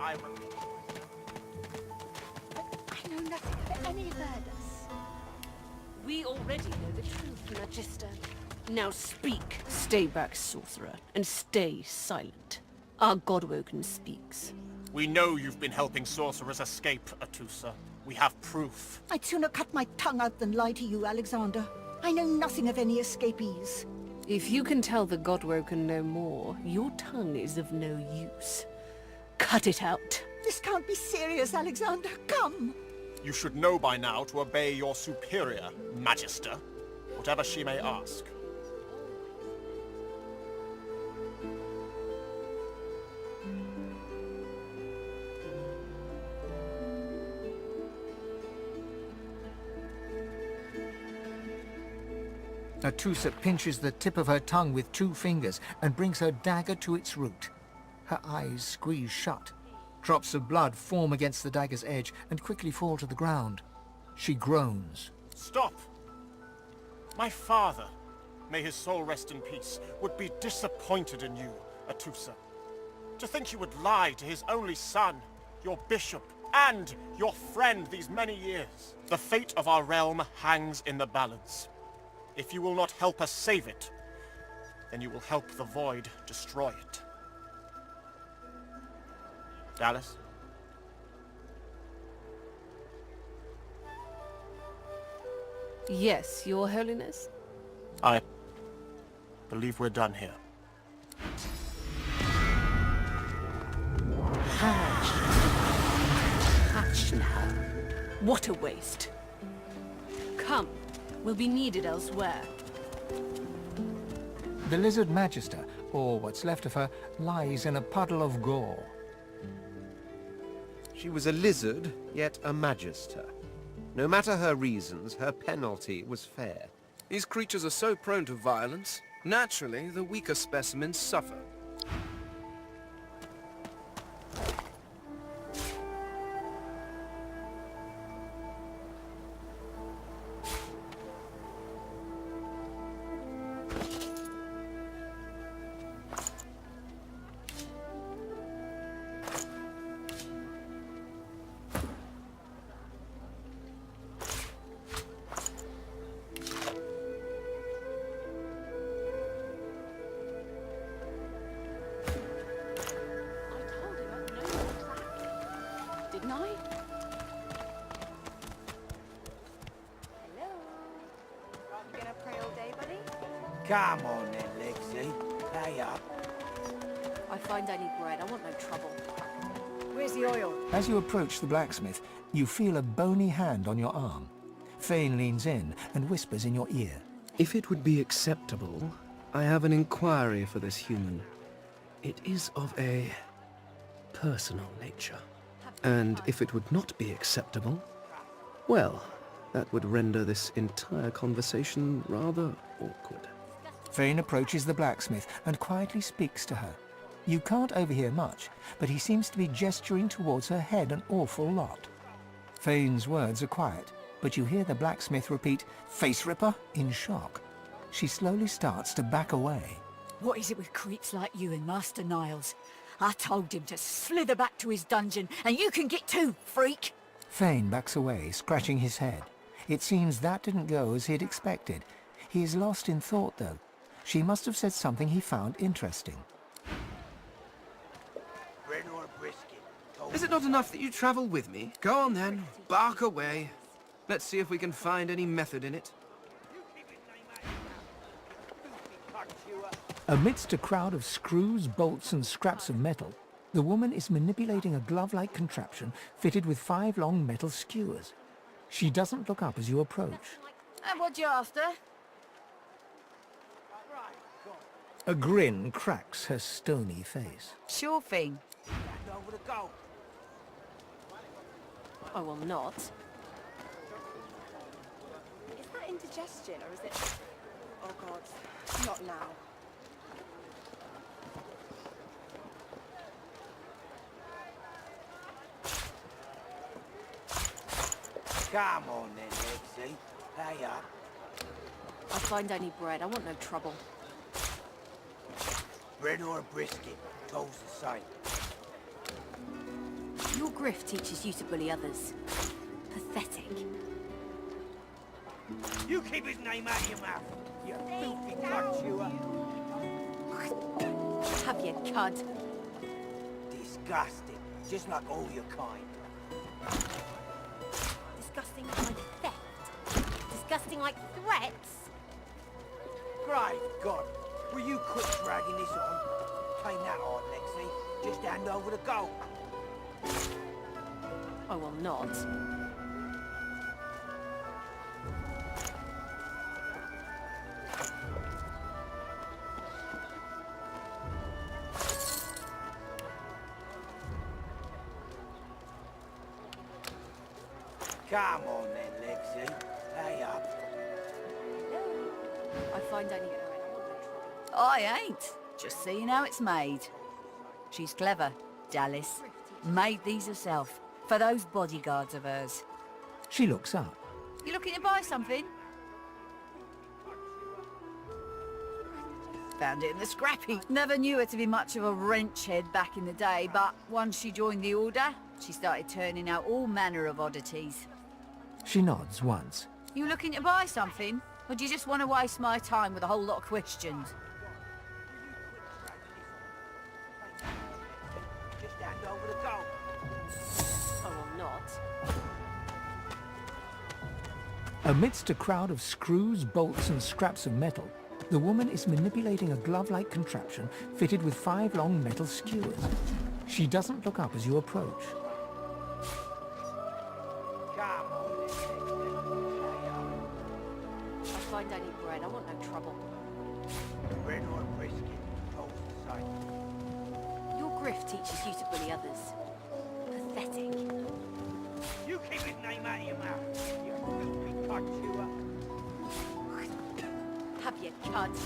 I know nothing of any of this. We already know the truth, Magister. Now speak. Stay back, sorcerer, and stay silent. Our Godwoken speaks. We know you've been helping sorcerers escape, Atusa. We have proof. I'd sooner cut my tongue out than lie to you, Alexander. I know nothing of any escapees. If you can tell the Godwoken no more, your tongue is of no use. Cut it out. This can't be serious, Alexander. Come! You should know by now to obey your superior, Magister, whatever she may ask. Atusa pinches the tip of her tongue with 2 fingers and brings her dagger to its root. Her eyes squeeze shut. Drops of blood form against the dagger's edge and quickly fall to the ground. She groans. Stop! My father, may his soul rest in peace, would be disappointed in you, Atusa. To think you would lie to his only son, your bishop, and your friend these many years. The fate of our realm hangs in the balance. If you will not help us save it, then you will help the Void destroy it. Dallas? Yes, Your Holiness? I believe we're done here. Hatch now. What a waste. Come, we'll be needed elsewhere. The lizard Magister, or what's left of her, lies in a puddle of gore. She was a lizard, yet a magister. No matter her reasons, her penalty was fair. These creatures are so prone to violence. Naturally, the weaker specimens suffer. Didn't I? Hello? You gonna pray all day, buddy? Come on then, Lexi. Pay up. I find I need bread. I want no trouble. Where's the oil? As you approach the blacksmith, you feel a bony hand on your arm. Fane leans in and whispers in your ear. If it would be acceptable, I have an inquiry for this human. It is of a personal nature. And if it would not be acceptable, well, that would render this entire conversation rather awkward. Fane approaches the blacksmith and quietly speaks to her. You can't overhear much, but he seems to be gesturing towards her head an awful lot. Fane's words are quiet, but you hear the blacksmith repeat, "Face Ripper," in shock. She slowly starts to back away. What is it with creeps like you and Master Niles? I told him to slither back to his dungeon, and you can get too, freak! Fane backs away, scratching his head. It seems that didn't go as he'd expected. He is lost in thought, though. She must have said something he found interesting. Is it not enough that you travel with me? Go on then, bark away. Let's see if we can find any method in it. Amidst a crowd of screws, bolts and scraps of metal, the woman is manipulating a glove-like contraption fitted with 5 long metal skewers. She doesn't look up as you approach. And what you after? A grin cracks her stony face. Sure thing. I will not. Is that indigestion, or is it... Oh God, not now. Come on then, Lexi. Pay up. I find I need bread. I want no trouble. Bread or a brisket, toll's the same. Your grift teaches you to bully others. Pathetic. You keep his name out of your mouth, you filthy blood chewer. Have you, cud? Disgusting, just like all your kind. Disgusting like theft? Disgusting like threats? Great God, will you quit dragging this on? Ain't that hard, Lexi. Just hand over the gold. I will not. Come on then, Lexi. Hey up. I find I need... I ain't. Just seeing how it's made. She's clever, Dallas. Made these herself, for those bodyguards of hers. She looks up. You looking to buy something? Found it in the scrappy. Never knew her to be much of a wrench head back in the day, but once she joined the Order, she started turning out all manner of oddities. She nods once. You looking to buy something? Or do you just want to waste my time with a whole lot of questions? Just hand over the gold. I will not. Amidst a crowd of screws, bolts and scraps of metal, the woman is manipulating a glove-like contraption fitted with 5 long metal skewers. She doesn't look up as you approach. I find I need bread. I want no trouble. Bread or brisket, both the same. Your grift teaches you to bully others. Pathetic. You keep his name out of your mouth, you filthy cunt chewer. Have you cunt?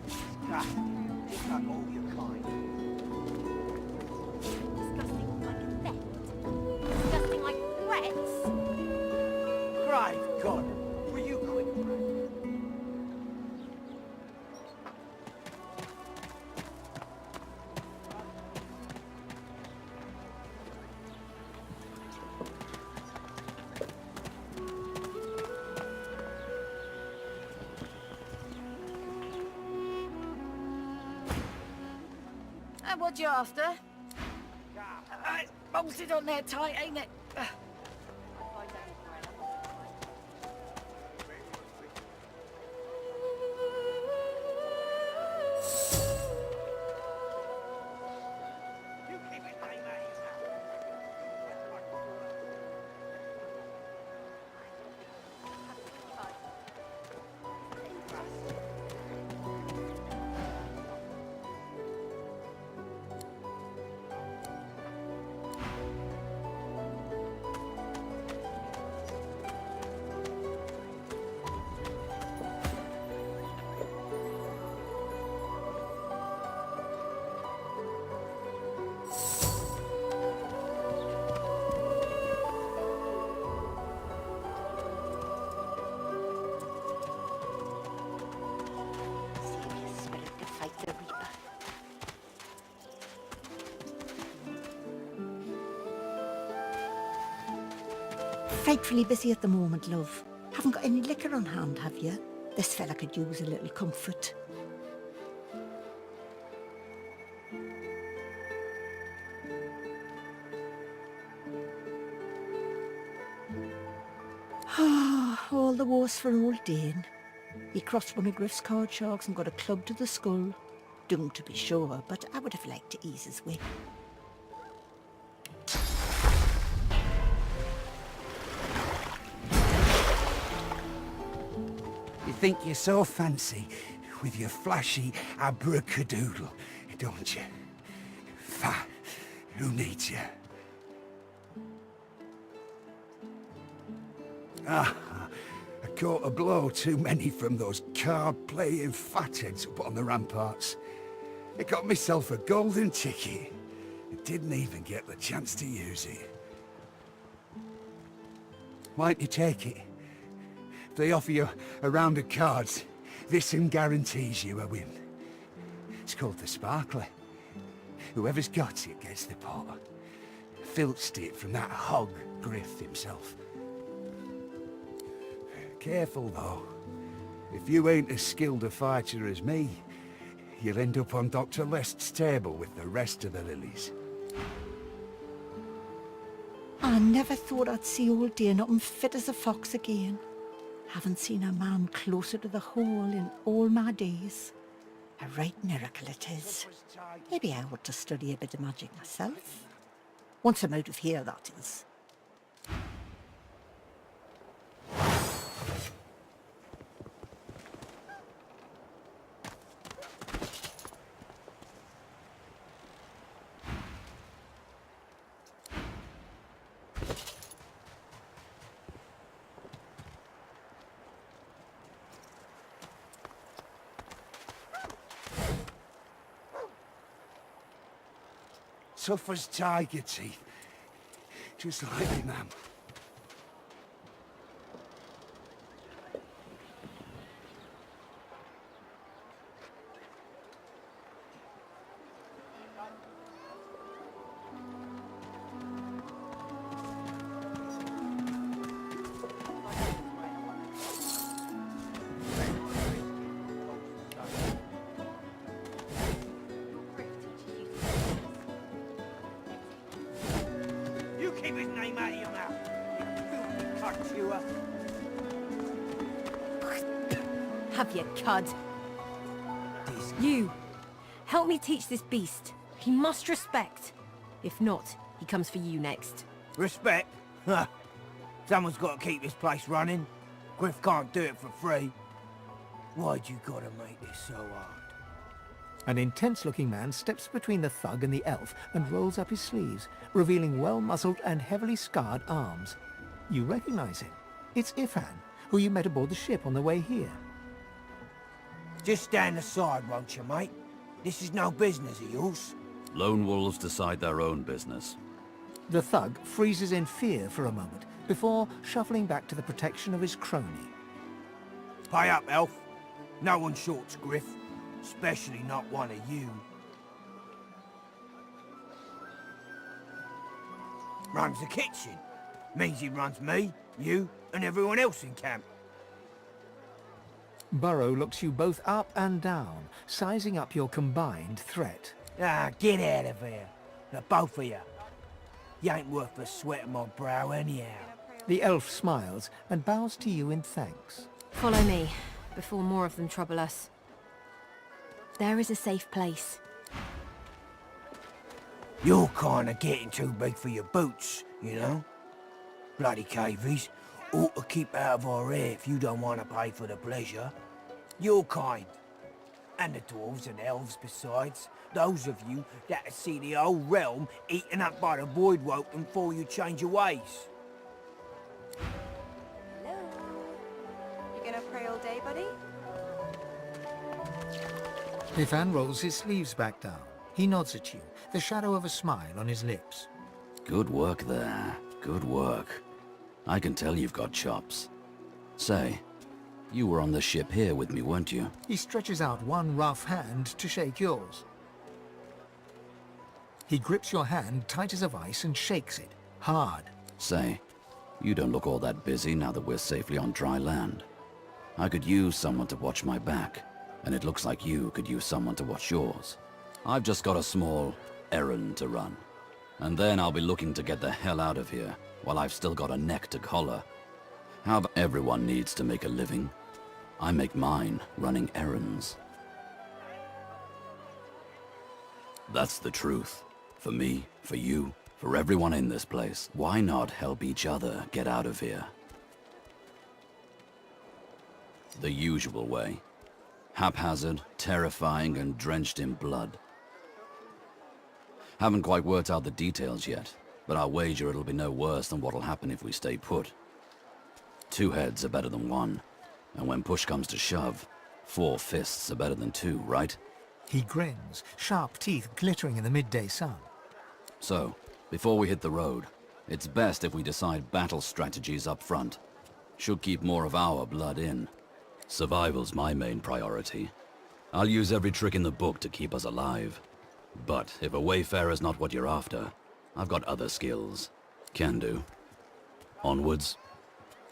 Disgusting, just like all your kind. Disgusting like a theft. Disgusting like threats. Great God, will you quit, Brad? And what you after? It's bolted on there tight, ain't it? You keep his name out of your mouth. Spirit to fight the Reaper. Frightfully busy at the moment, love. Haven't got any liquor on hand, have you? This fella could use a little comfort. All the worse for old Dane. He crossed one of Griff's card sharks and got a club to the skull. Doomed to be sure, but I would have liked to ease his way. You think you're so fancy with your flashy abracadoodle, don't you? Fat, who needs you? Ah, I caught a blow too many from those card-playing fatheads up on the ramparts. I got myself a golden ticket and didn't even get the chance to use it. Why don't you take it? If they offer you a round of cards, this one guarantees you a win. It's called the Sparkler. Whoever's got it gets the pot. Filched it from that hog Griff himself. Careful though. If you ain't as skilled a fighter as me, you'll end up on Dr. Lest's table with the rest of the lilies. I never thought I'd see old Dane up and fit as a fox again. Haven't seen a man closer to the hole in all my days. A right miracle it is. Maybe I ought to study a bit of magic myself. Once I'm out of here, that is. Tough as tiger teeth. Just like me, ma'am. You keep his name out of your mouth, you filthy cunt chewer. Have you, cud? You! Help me teach this beast. He must respect. If not, he comes for you next. Respect? Huh. Someone's got to keep this place running. Griff can't do it for free. Why'd you gotta make this so hard? An intense-looking man steps between the thug and the elf and rolls up his sleeves, revealing well-muscled and heavily scarred arms. You recognize him. It's Ifan, who you met aboard the ship on the way here. Just stand aside, won't you, mate? This is no business of yours. Lone wolves decide their own business. The thug freezes in fear for a moment, before shuffling back to the protection of his crony. Pay up, elf. No one shorts Griff. Especially not one of you. Runs the kitchen. Means he runs me, you, and everyone else in camp. Burrow looks you both up and down, sizing up your combined threat. Ah, get out of here. The both of you. You ain't worth the sweat of my brow anyhow. The elf smiles and bows to you in thanks. Follow me, before more of them trouble us. There is a safe place. You're kinda getting too big for your boots, you know? Bloody cavies. Ought to keep out of our hair if you don't want to pay for the pleasure. Your kind. And the dwarves and elves besides. Those of you that see the whole realm eaten up by the void woke before you change your ways. Hello? You gonna pray all day, buddy? Ifan rolls his sleeves back down. He nods at you, the shadow of a smile on his lips. Good work there. Good work. I can tell you've got chops. Say, you were on the ship here with me, weren't you? He stretches out one rough hand to shake yours. He grips your hand tight as a vice and shakes it, hard. Say, you don't look all that busy now that we're safely on dry land. I could use someone to watch my back, and it looks like you could use someone to watch yours. I've just got a small errand to run, and then I'll be looking to get the hell out of here while I've still got a neck to collar. How about everyone needs to make a living? I make mine running errands. That's the truth. For me, for you, for everyone in this place. Why not help each other get out of here? The usual way. Haphazard, terrifying, and drenched in blood. Haven't quite worked out the details yet, but I'll wager it'll be no worse than what'll happen if we stay put. 2 heads are better than 1, and when push comes to shove, 4 fists are better than 2, right? He grins, sharp teeth glittering in the midday sun. So, before we hit the road, it's best if we decide battle strategies up front. Should keep more of our blood in. Survival's my main priority. I'll use every trick in the book to keep us alive. But if a wayfarer's not what you're after, I've got other skills. Can do. Onwards.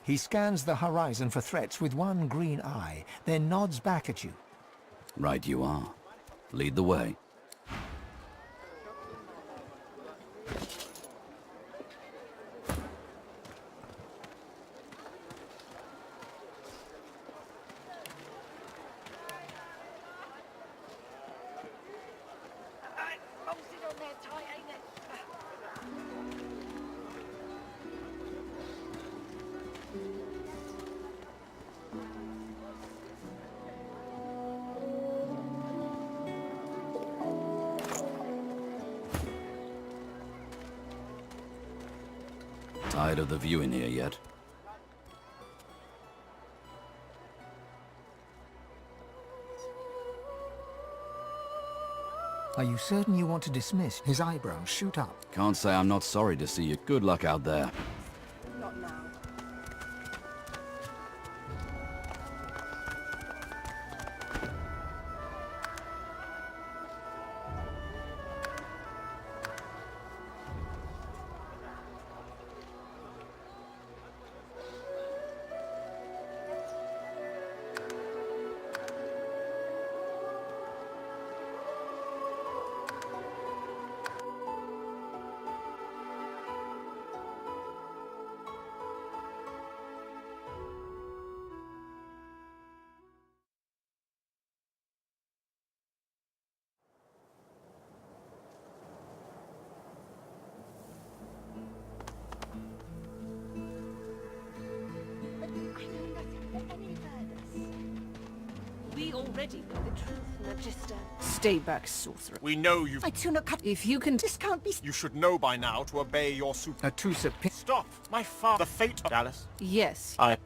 He scans the horizon for threats with one green eye, then nods back at you. Right you are. Lead the way. Tired of the view in here yet? Are you certain you want to dismiss? His eyebrows shoot up. Can't say I'm not sorry to see you. Good luck out there. Not now. We already know the truth, Magister. Stay back, sorcerer. We know you. I do not cut. If you can... This can't be... You should know by now to obey your super. Atusa Stop! My father. The fate of Dallas. Yes. I.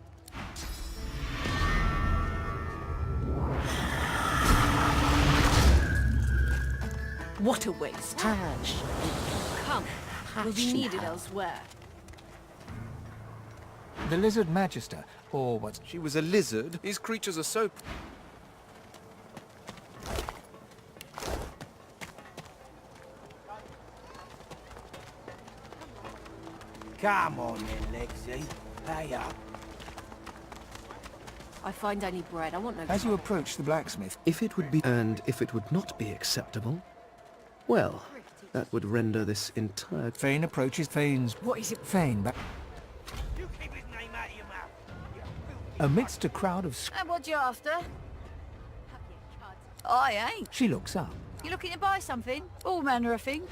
What a waste. Come, we'll be needed elsewhere. The Lizard Magister, or what? She was a lizard. These creatures are so... Come on then, Lexi. Pay up. I find I need bread. I want no... As you approach the blacksmith... If it would be... and if it would not be acceptable, well, that would render this entire... Fane approaches Fane's... What is it? Fane back... You keep his name out of your mouth. Amidst a crowd of... And what you after? I ain't. She looks up. You looking to buy something? All manner of thing.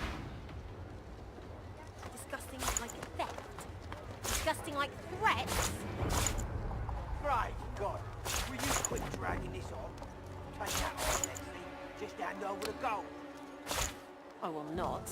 Disgusting like theft. Disgusting like threats. Right, God. Will you quit dragging this on? Take that on, Lexi. Just hand over the gold. I will not.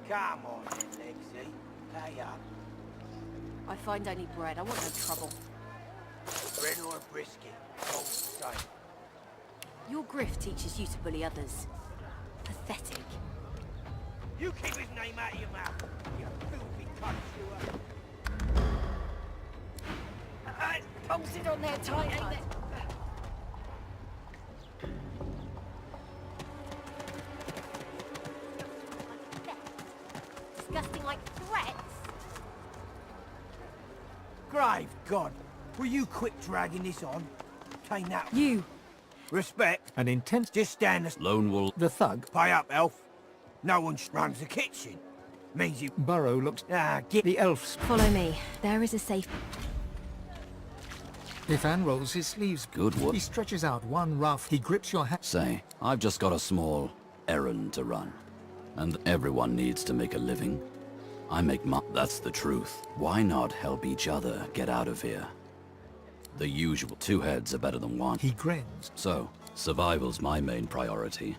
Come on then, Lexi. Pay up. I find I need bread. I want no trouble. Bread or a brisket. All the same. Your grift teaches you to bully others. Pathetic. You keep his name out of your mouth. You filthy cunt, you Bolted on there tight, ain't it? Disgusting like threats. Grave God. Will you quit dragging this on? Take that. You. Respect. An intense... Just stand the... Lone wolf. The thug... Pay up, elf. No one runs the kitchen. Means you... Burrow looks... get... The elf's... Follow me. There is a safe... Ifan rolls his sleeves. Good work. He stretches out one rough... He grips your hand... Say, I've just got a small errand to run. And everyone needs to make a living. I make my... That's the truth. Why not help each other get out of here? The usual. Two heads are better than one. He grins. So, survival's my main priority.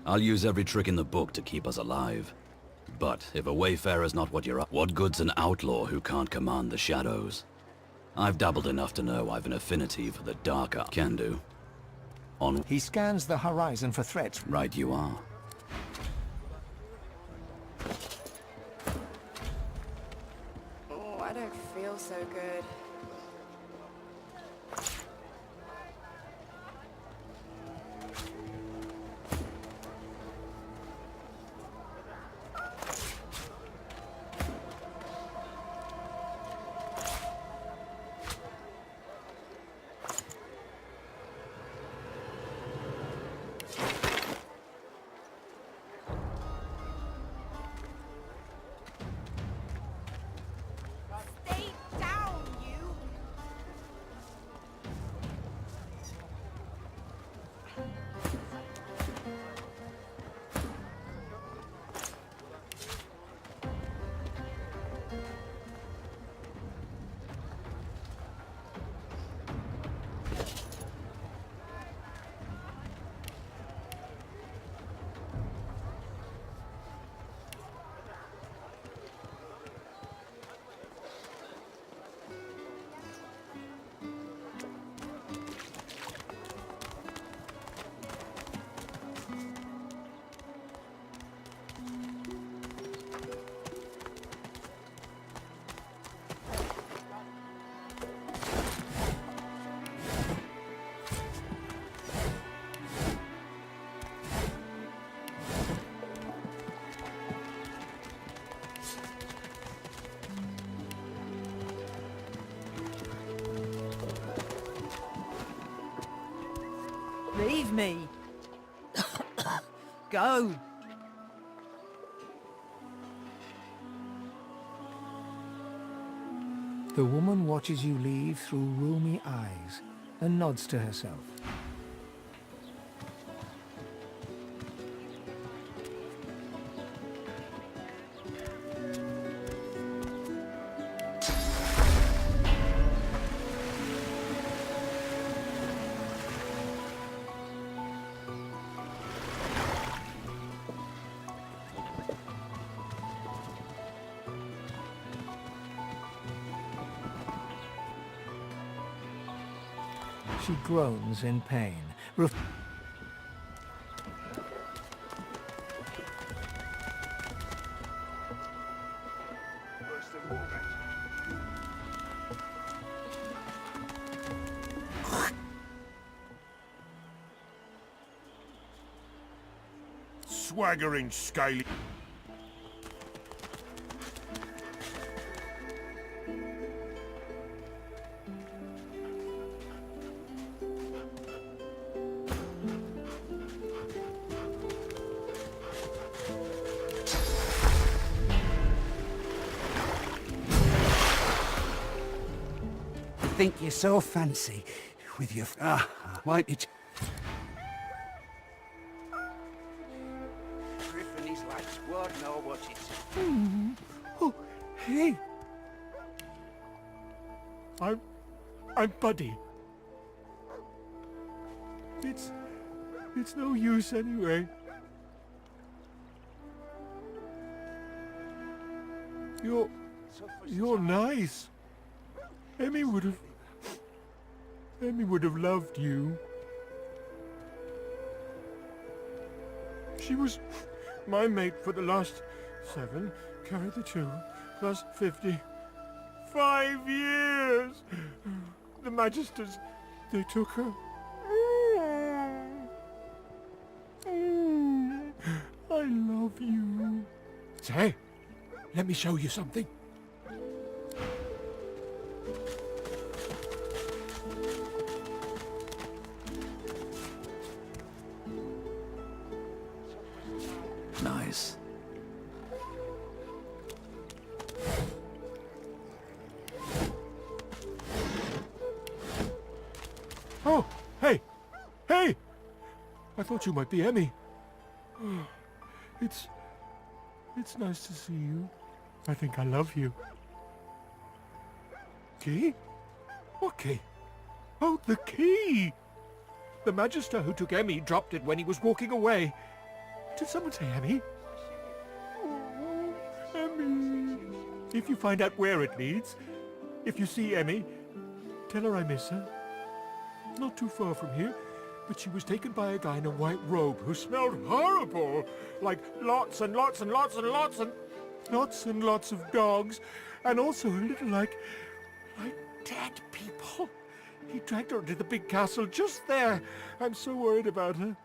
I'll use every trick in the book to keep us alive. But if a wayfarer's not what you're up, what good's an outlaw who can't command the shadows? I've dabbled enough to know I've an affinity for the darker. Can do. On. He scans the horizon for threats. Right you are. Oh, I don't feel so good. Stay down. Leave me. Go. The woman watches you leave through rheumy eyes and nods to herself. She groans in pain. Swaggering scaly. Think you're so fancy with your... why did Griffin is like squad, now watch it. Oh, hey. I'm Buddy. It's no use anyway. You're nice. Emmy would have loved you. She was my mate for the last 7, carry the 2, plus 50. 5 years! The Magisters, they took her. I love you. Say, let me show you something. Nice. Oh, hey! Hey! I thought you might be Emmy. It's nice to see you. I think I love you. Key? What key? Oh, the key! The Magister who took Emmy dropped it when he was walking away. Did someone say Emmy? Oh, Emmy. If you find out where it leads, if you see Emmy, tell her I miss her. Not too far from here, but she was taken by a guy in a white robe who smelled horrible. Like lots and lots and lots and lots and lots and lots of dogs. And also a little like dead people. He dragged her into the big castle just there. I'm so worried about her.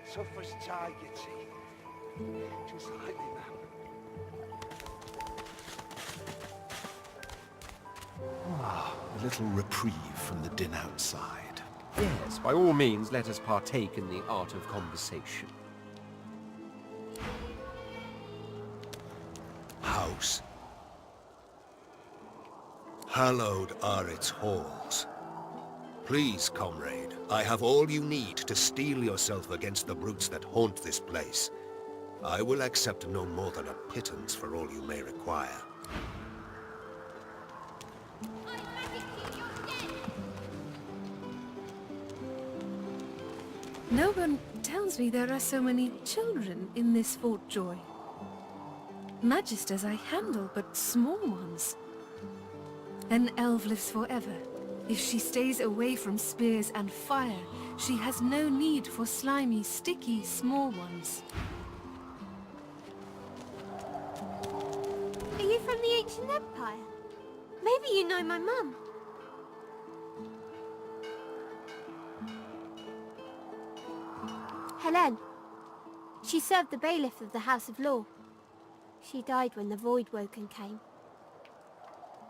Suffers targety. Just like me, man. A little reprieve from the din outside. Yes, by all means, let us partake in the art of conversation. House. Hallowed are its halls. Please, comrade, I have all you need to steel yourself against the brutes that haunt this place. I will accept no more than a pittance for all you may require. No one tells me there are so many children in this Fort Joy. Magisters I handle, but small ones. An elf lives forever. If she stays away from spears and fire, she has no need for slimy, sticky, small ones. Are you from the ancient empire? Maybe you know my mum. Helen. She served the bailiff of the House of Law. She died when the Voidwoken came.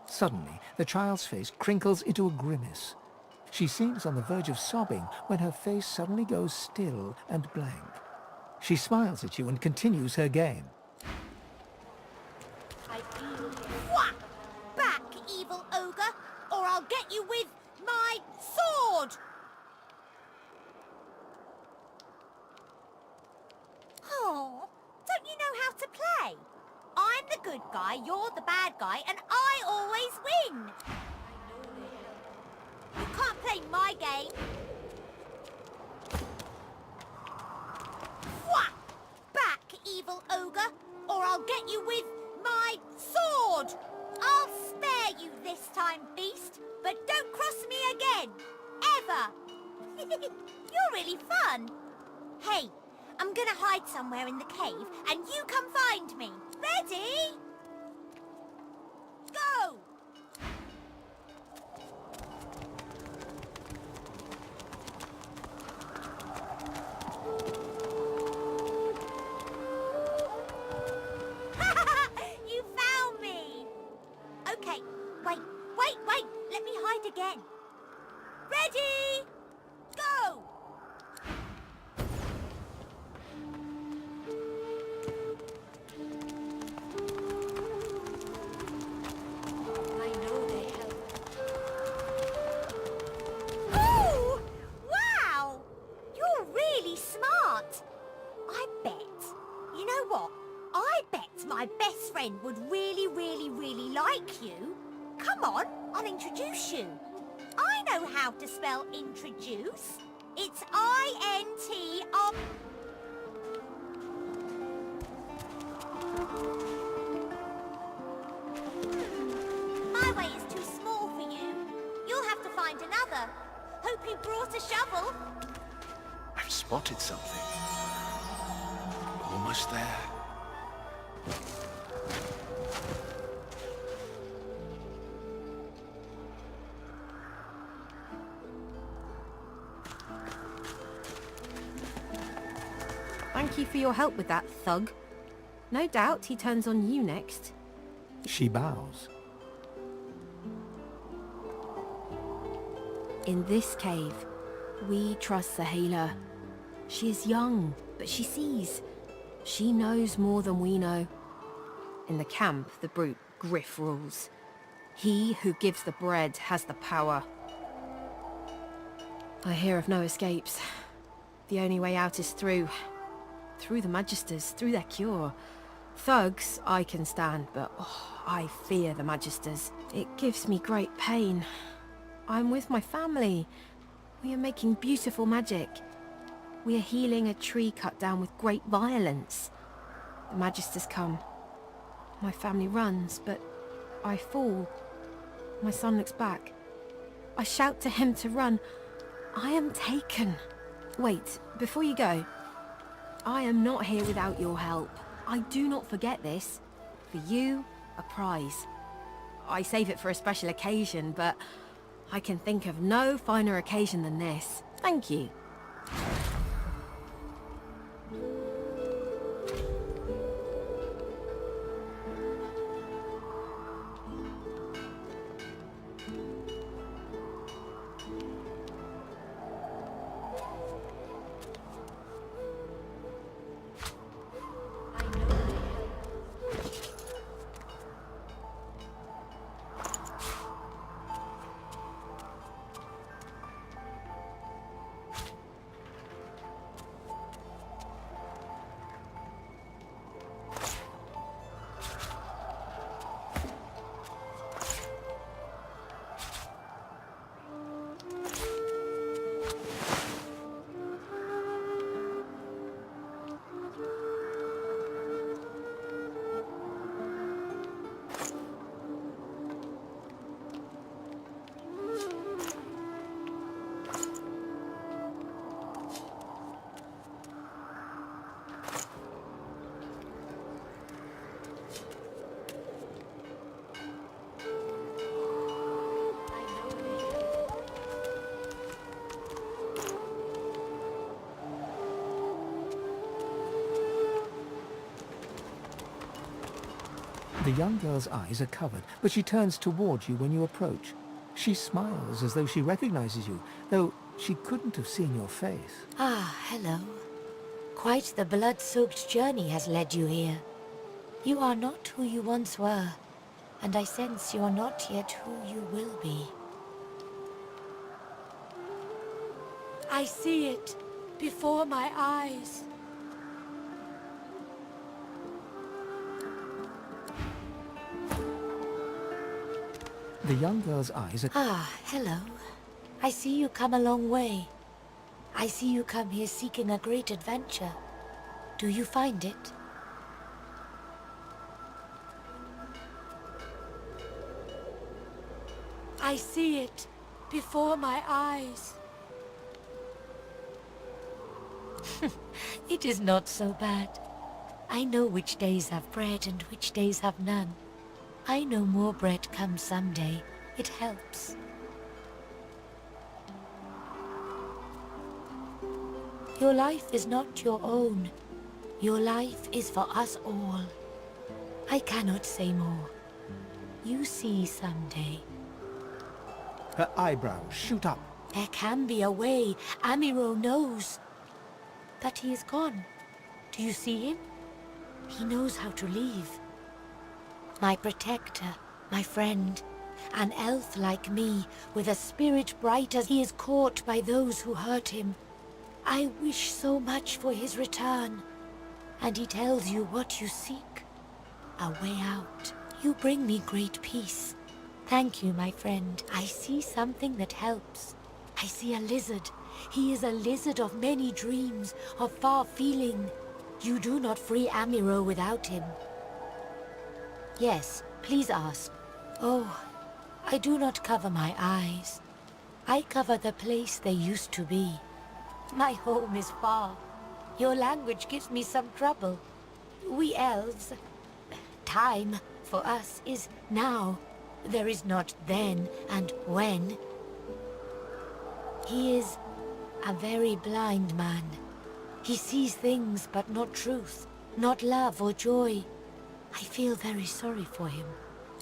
Suddenly, the child's face crinkles into a grimace. She seems on the verge of sobbing when her face suddenly goes still and blank. She smiles at you and continues her game. Whack! Back, evil ogre, or I'll get you with my sword! Oh, don't you know how to play? I'm the good guy, you're the bad guy, and I always win! You can't play my game! Whack! Back, evil ogre, or I'll get you with my sword! I'll spare you this time, beast, but don't cross me again! Ever! You're really fun! Hey, I'm gonna hide somewhere in the cave, and you come find me. Ready? Go! You found me! Okay, wait, let me hide again. Ready? Go! I know they help. Oh! Wow! You're really smart. I bet. You know what? I bet my best friend would really like you. Come on, I'll introduce you. I know how to spell introduce. It's I-N-T-R... My way is too small for you. You'll have to find another. Hope you brought a shovel. I've spotted something. Almost there. Thank you for your help with that, thug. No doubt he turns on you next. She bows. In this cave, we trust the healer. She is young, but she sees. She knows more than we know. In the camp, the brute Griff rules. He who gives the bread has the power. I hear of no escapes. The only way out is through the Magisters, through their cure. Thugs I can stand, but I fear the Magisters. It gives me great pain. I'm with my family. We are making beautiful magic. We are healing a tree cut down with great violence. The Magisters come. My family runs, but I fall. My son looks back. I shout to him to run. I am taken. Wait, before you go. I am not here without your help. I do not forget this. For you, a prize. I save it for a special occasion, but I can think of no finer occasion than this. Thank you. The young girl's eyes are covered, but she turns toward you when you approach. She smiles as though she recognizes you, though she couldn't have seen your face. Ah, hello. Quite the blood-soaked journey has led you here. You are not who you once were, and I sense you're not yet who you will be. I see it before my eyes. The young girl's eyes are... Ah, hello. I see you come a long way. I see you come here seeking a great adventure. Do you find it? I see it before my eyes. It is not so bad. I know which days have bread and which days have none. I know more bread comes someday. It helps. Your life is not your own. Your life is for us all. I cannot say more. You see someday. Her eyebrows shoot up. There can be a way. Amiro knows. But he is gone. Do you see him? He knows how to leave. My protector, my friend, an elf like me, with a spirit bright as he is caught by those who hurt him. I wish so much for his return. And he tells you what you seek. A way out. You bring me great peace. Thank you, my friend. I see something that helps. I see a lizard. He is a lizard of many dreams, of far feeling. You do not free Amiro without him. Yes, please ask. Oh, I do not cover my eyes. I cover the place they used to be. My home is far. Your language gives me some trouble. We elves... Time, for us, is now. There is not then and when. He is a very blind man. He sees things but not truth, not love or joy. I feel very sorry for him.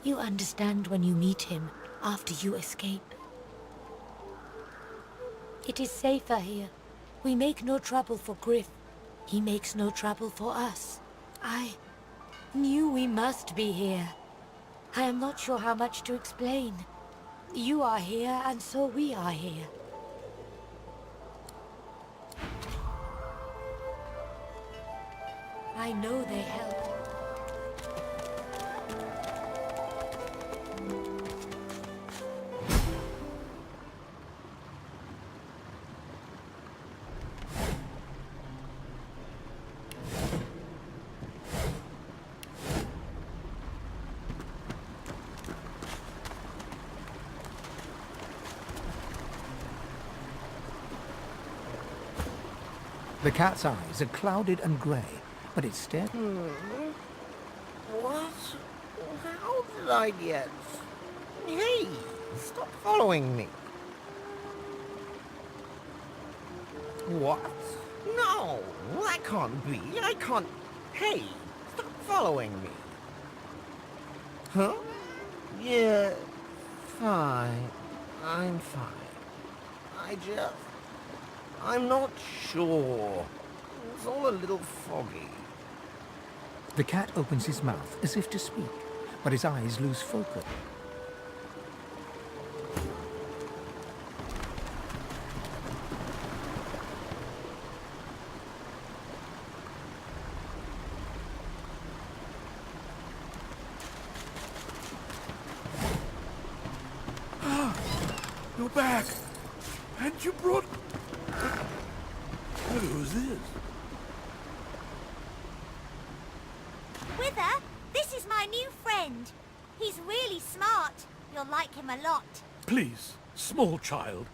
You understand when you meet him after you escape. It is safer here. We make no trouble for Griff. He makes no trouble for us. I knew we must be here. I am not sure how much to explain. You are here, and so we are here. I know they help. The cat's eyes are clouded and grey, but it's stared... What? How did I get... Hey! Stop following me! What? No! That can't be! I can't... Hey! Stop following me! Huh? Yeah... Fine. I'm fine. I'm not sure. It's all a little foggy. The cat opens his mouth as if to speak, but his eyes lose focus. You're back! And you brought... Who's this? Wither, this is my new friend. He's really smart. You'll like him a lot. Please, small child,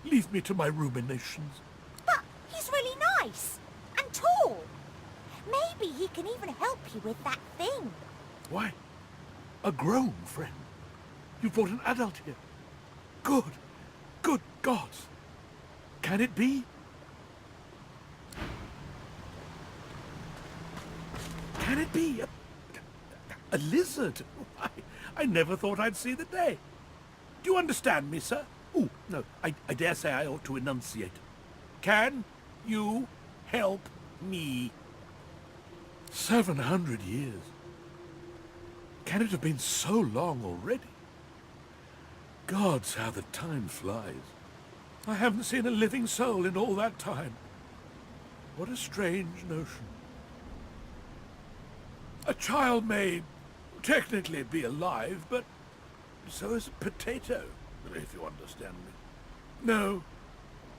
leave me to my ruminations. But he's really nice and tall. Maybe he can even help you with that thing. Why? A grown friend? You brought an adult here? Good. Good gods. Can it be? Can it be a lizard? I never thought I'd see the day. Do you understand me, sir? Oh, no, I dare say I ought to enunciate. Can you help me? 700 years. Can it have been so long already? Gods, how the time flies. I haven't seen a living soul in all that time. What a strange notion. A child may technically be alive, but so is a potato, if you understand me. No,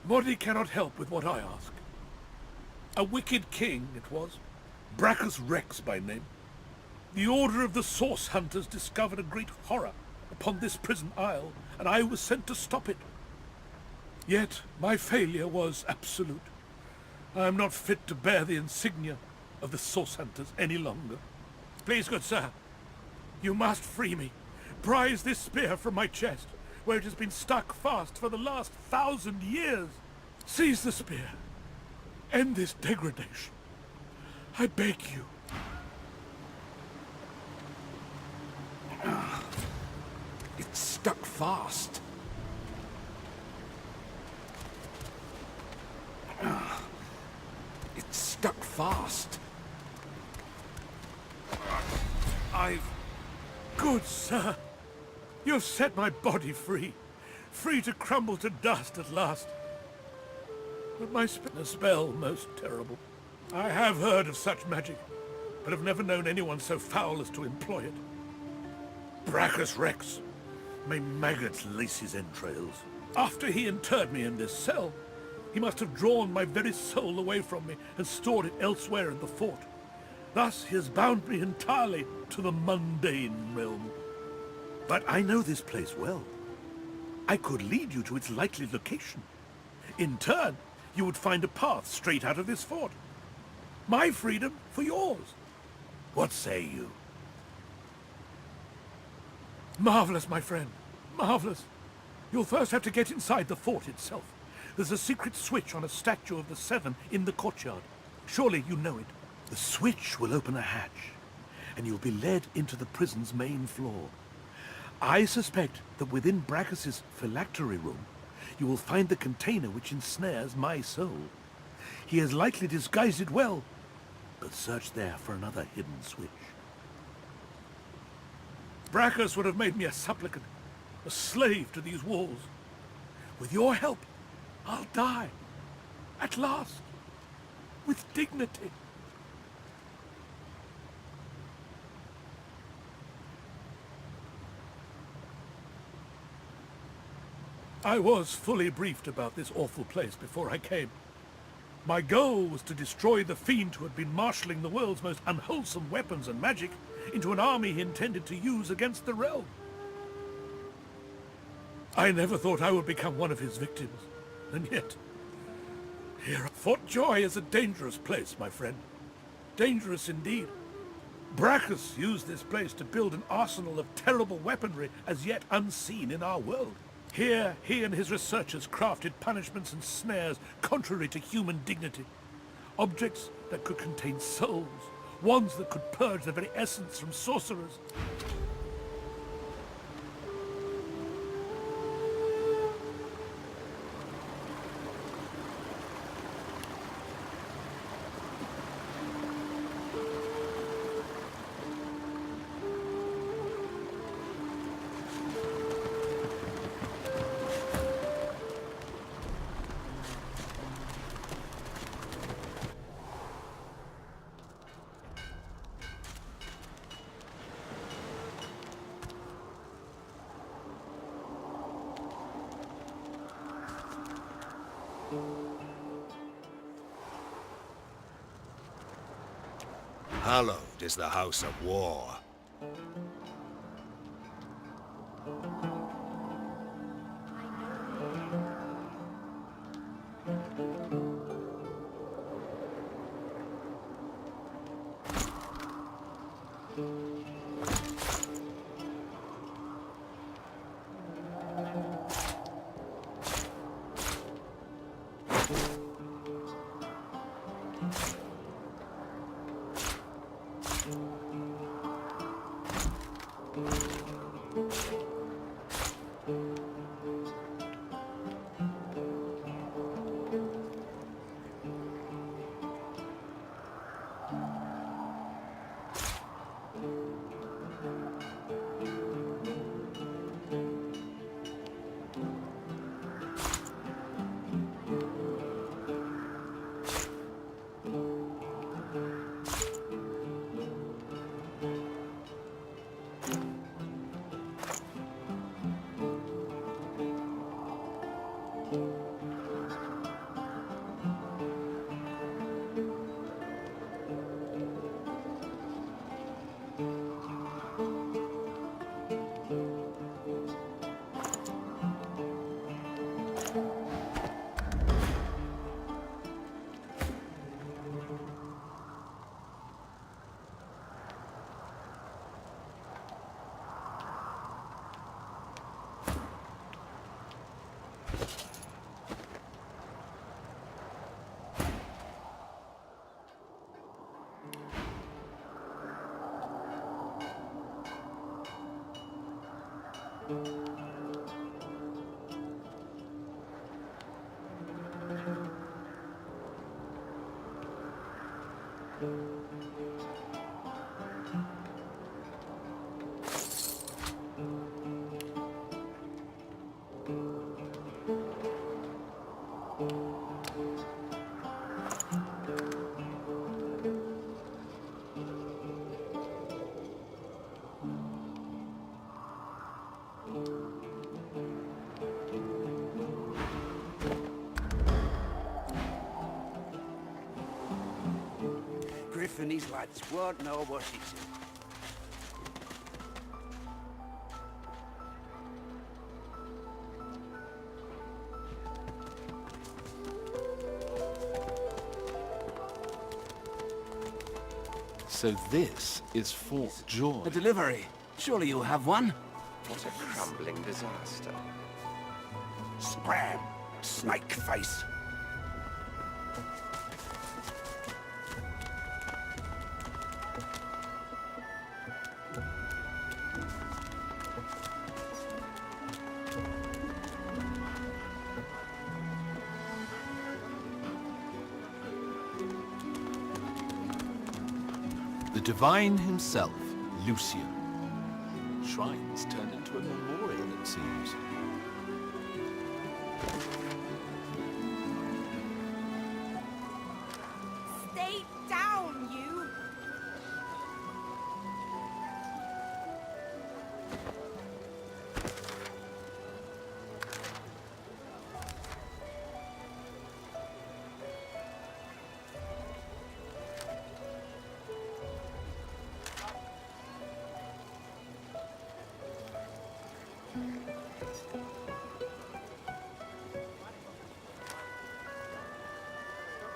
Morty cannot help with what I ask. A wicked king it was, Brachus Rex by name. The Order of the Source Hunters discovered a great horror upon this prison isle, and I was sent to stop it. Yet my failure was absolute. I am not fit to bear the insignia of the Source Hunters any longer. Please, good sir, you must free me. Prise this spear from my chest, where it has been stuck fast for the last 1,000 years. Seize the spear. End this degradation. I beg you. It's stuck fast. It's stuck fast. Good sir. You've set my body free. Free to crumble to dust at last. But my spell most terrible. I have heard of such magic, but have never known anyone so foul as to employ it. Brachus Rex. May maggots lace his entrails. After he interred me in this cell, he must have drawn my very soul away from me and stored it elsewhere in the fort. Thus he has bound me entirely to the mundane realm. But I know this place well. I could lead you to its likely location. In turn, you would find a path straight out of this fort. My freedom for yours. What say you? Marvelous, my friend. Marvelous. You'll first have to get inside the fort itself. There's a secret switch on a statue of the Seven in the courtyard. Surely you know it. The switch will open a hatch, and you'll be led into the prison's main floor. I suspect that within Brachus's phylactery room, you will find the container which ensnares my soul. He has likely disguised it well, but search there for another hidden switch. Brachus would have made me a supplicant, a slave to these walls. With your help, I'll die, at last, with dignity. I was fully briefed about this awful place before I came. My goal was to destroy the fiend who had been marshalling the world's most unwholesome weapons and magic into an army he intended to use against the realm. I never thought I would become one of his victims, and yet, here, Fort Joy is a dangerous place, my friend. Dangerous indeed. Brachus used this place to build an arsenal of terrible weaponry as yet unseen in our world. Here, he and his researchers crafted punishments and snares contrary to human dignity. Objects that could contain souls, wands that could purge the very essence from sorcerers. Hallowed is the House of War. Griff and his lads won't know what it's in. So this is Fort Joy. A delivery. Surely you'll have one. What a crumbling disaster. Scram! Snake face! The divine himself, Lucian. Shrine's turned into a memorial, it seems. Stay down, you!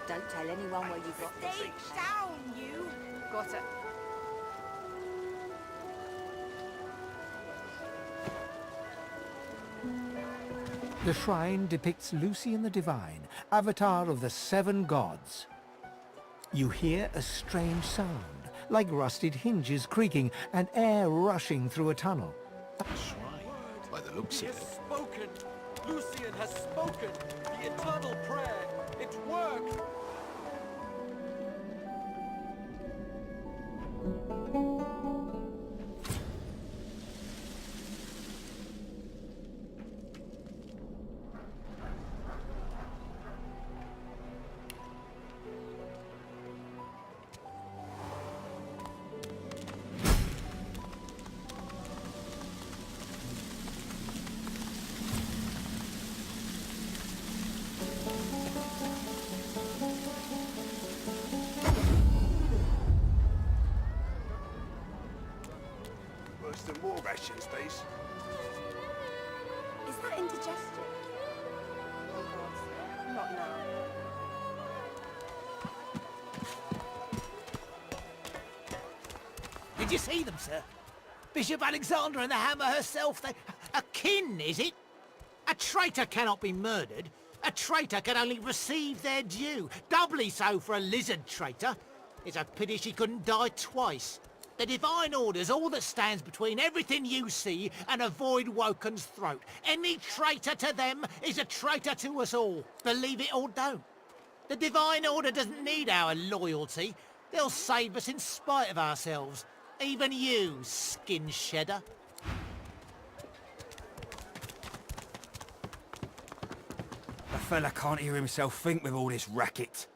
Don't tell anyone where you got this. Stay down, you! Got it. The shrine depicts Lucian the Divine, avatar of the 7 gods. You hear a strange sound, like rusted hinges creaking and air rushing through a tunnel. Shrine, by the looks He of has it. spoken! Lucian has spoken! The eternal prayer! It worked! Where's the more rations, please? Is that indigestion? Oh God, not now. Did you see them, sir? Bishop Alexander and the Hammer herself, they... A kin, is it? A traitor cannot be murdered. A traitor can only receive their due. Doubly so for a lizard traitor. It's a pity she couldn't die twice. The Divine Order's all that stands between everything you see and a Void Woken's throat. Any traitor to them is a traitor to us all. Believe it or don't. The Divine Order doesn't need our loyalty. They'll save us in spite of ourselves. Even you, skin shedder. The fella can't hear himself think with all this racket.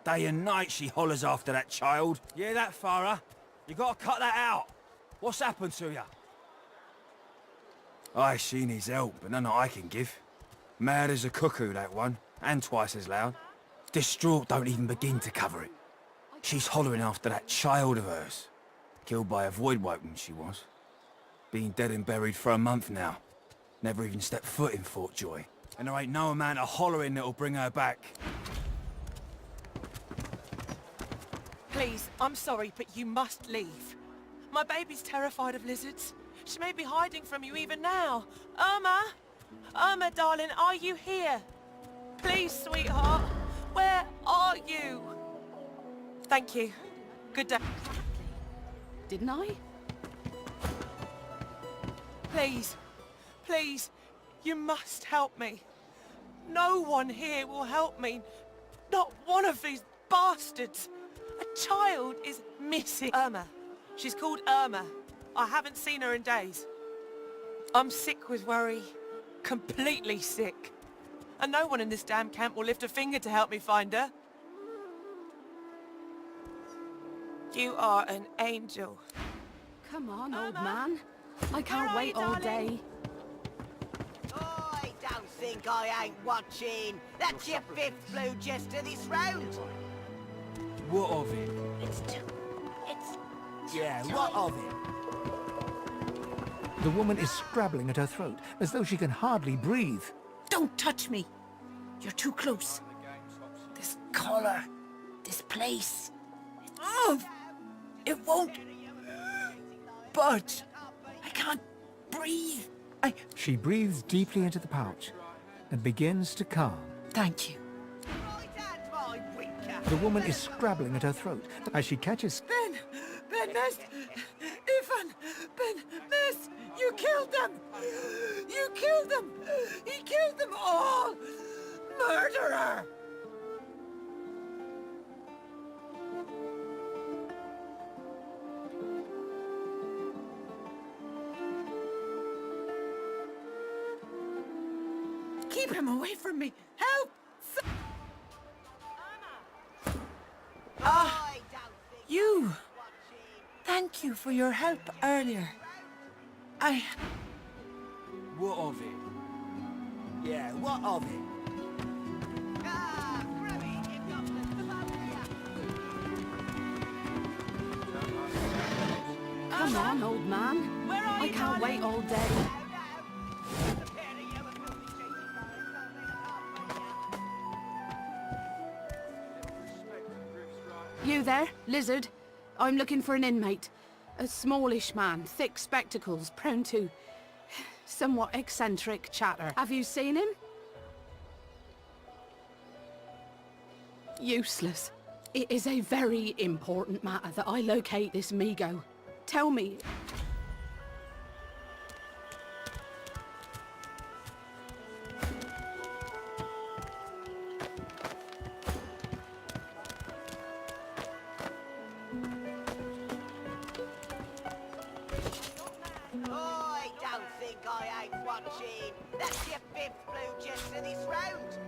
Day and night she hollers after that child. Yeah, that Farah. You gotta cut that out. What's happened to you? Aye, she needs help, but none that I can give. Mad as a cuckoo, that one, and twice as loud. Distraught don't even begin to cover it. She's hollering after that child of hers. Killed by a void woken, she was. Been dead and buried for a month now. Never even stepped foot in Fort Joy. And there ain't no amount of hollering that'll bring her back. Please, I'm sorry, but you must leave. My baby's terrified of lizards. She may be hiding from you even now. Irma! Irma, darling, are you here? Please, sweetheart. Where are you? Thank you. Good day. Didn't I? Please. Please, you must help me. No one here will help me. Not one of these bastards. A child is missing. Irma. She's called Irma. I haven't seen her in days. I'm sick with worry. Completely sick. And no one in this damn camp will lift a finger to help me find her. You are an angel. Come on, old man. I can't wait all day. I don't think I ain't watching. That's your 5th blue jester this round. What of it? It's Yeah, what of it? The woman is scrabbling at her throat, as though she can hardly breathe. Don't touch me. You're too close. This collar, this place. Oh, it won't budge. I can't breathe. She breathes deeply into the pouch and begins to calm. Thank you. The woman is scrabbling at her throat as she catches... Ben, Miss, Ethan, Ben, Miss, you killed them. You killed them. He killed them all. Murderer. Keep him away from me. Help! You! Thank you for your help earlier. What of it? Yeah, what of it? Come on, old man. I can't wait all day. You there, lizard? I'm looking for an inmate. A smallish man, thick spectacles, prone to somewhat eccentric chatter. Have you seen him? Useless. It is a very important matter that I locate this Migo. Tell me... I don't think I ain't watching. That's your 5th blue jester this round.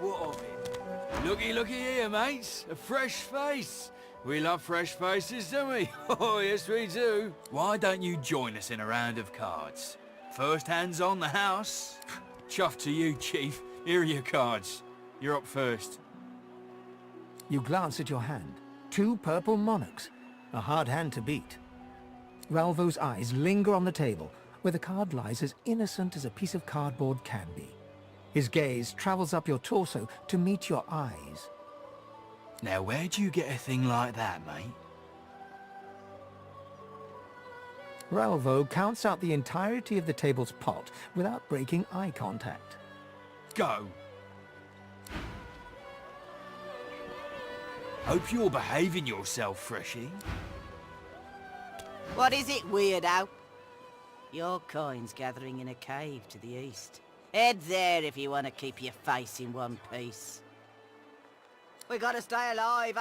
What of it? Looky here, mates. A fresh face. We love fresh faces, don't we? Oh, yes, we do. Why don't you join us in a round of cards? First hands on the house. Chuff to you, Chief. Here are your cards. You're up first. You glance at your hand. 2 purple monarchs. A hard hand to beat. Ralvo's eyes linger on the table, where the card lies as innocent as a piece of cardboard can be. His gaze travels up your torso to meet your eyes. Now, where'd you get a thing like that, mate? Ralvo counts out the entirety of the table's pot without breaking eye contact. Go. Hope you're behaving yourself, Freshie. What is it, weirdo? Your coin's gathering in a cave to the east. Head there if you want to keep your face in one piece. We gotta stay alive.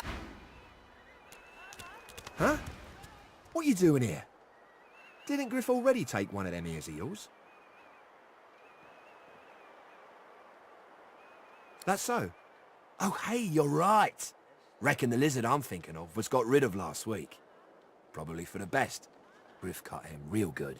Huh? What you doing here? Didn't Griff already take one of them ears of yours? That's so? Oh, hey, you're right. Reckon the lizard I'm thinking of was got rid of last week. Probably for the best. Griff cut him real good.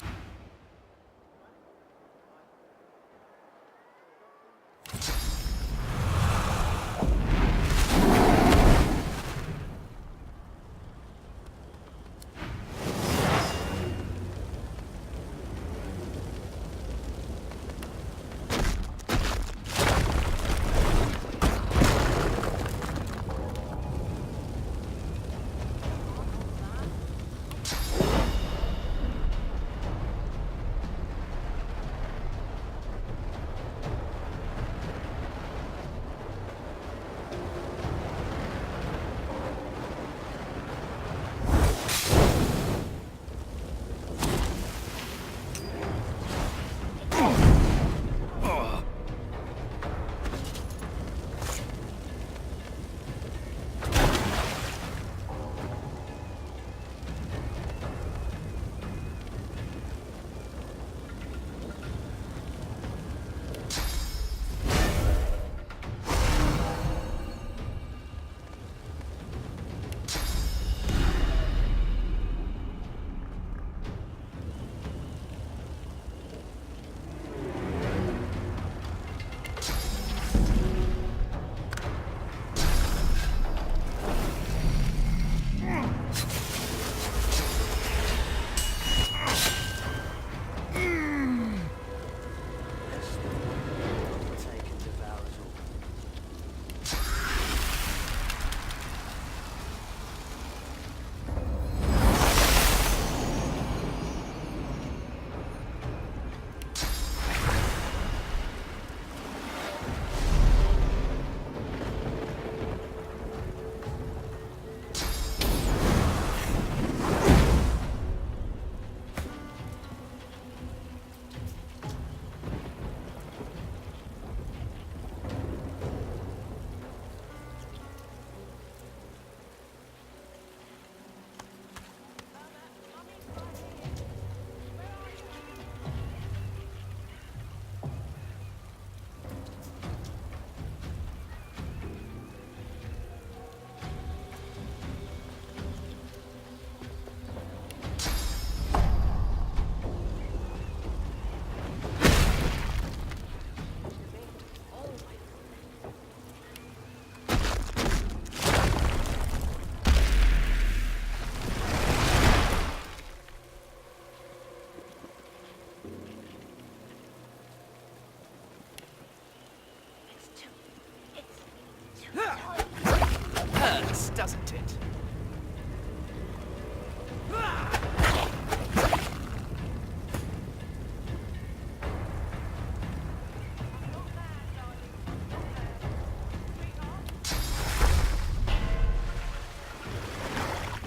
nice, doesn't it?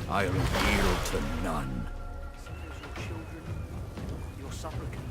I'll yield to none. Your children, your supplicants.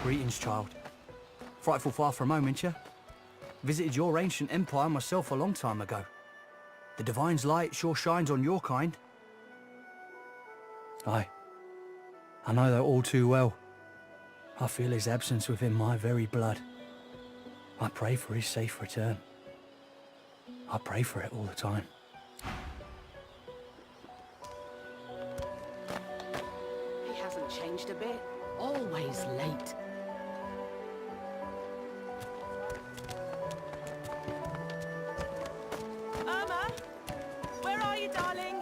Greetings, child. Frightful far from home, ain't you? Visited your ancient empire myself a long time ago. The Divine's light sure shines on your kind. Aye. I know that all too well. I feel his absence within my very blood. I pray for his safe return. I pray for it all the time. He hasn't changed a bit. Always late. Irma? Where are you, darling?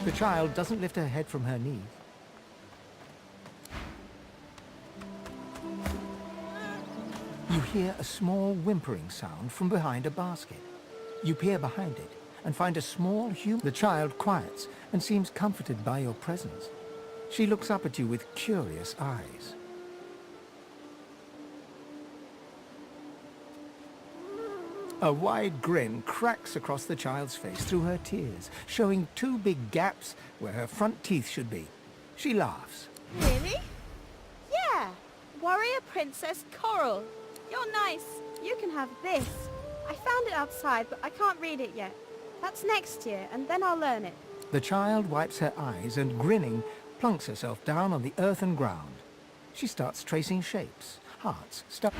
The child doesn't lift her head from her knees. You hear a small whimpering sound from behind a basket. You peer behind it and find a small human. The child quiets and seems comforted by your presence. She looks up at you with curious eyes. A wide grin cracks across the child's face through her tears, showing two big gaps where her front teeth should be. She laughs. Really? Yeah. Warrior Princess Coral. You're nice. You can have this. I found it outside, but I can't read it yet. That's next year, and then I'll learn it. The child wipes her eyes and, grinning, plunks herself down on the earthen ground. She starts tracing shapes, hearts, stuff.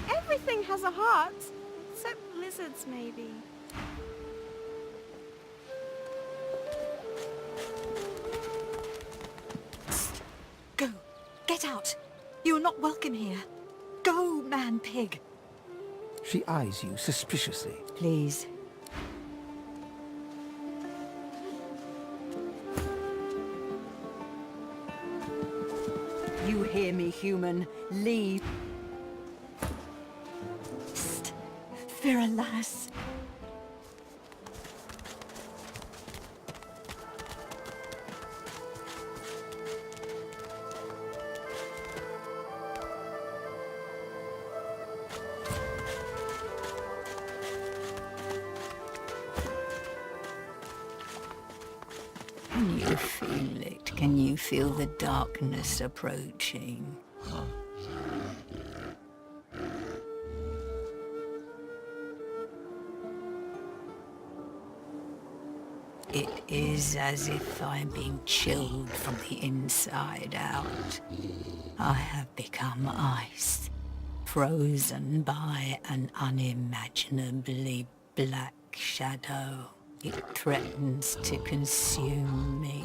Everything has a heart, except lizards, maybe. Go. Get out. You're not welcome here. Go, man-pig. She eyes you suspiciously. Please. You hear me, human. Leave. Psst. Fear alas. Can you feel it? Can you feel the darkness approaching? It is as if I'm being chilled from the inside out. I have become ice, frozen by an unimaginably black shadow. It threatens to consume me.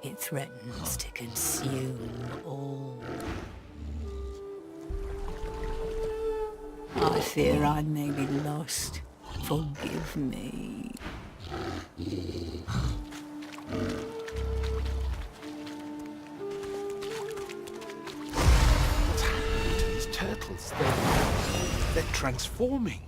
It threatens to consume all. I fear I may be lost. Forgive me. What's happening to these turtles? They're transforming.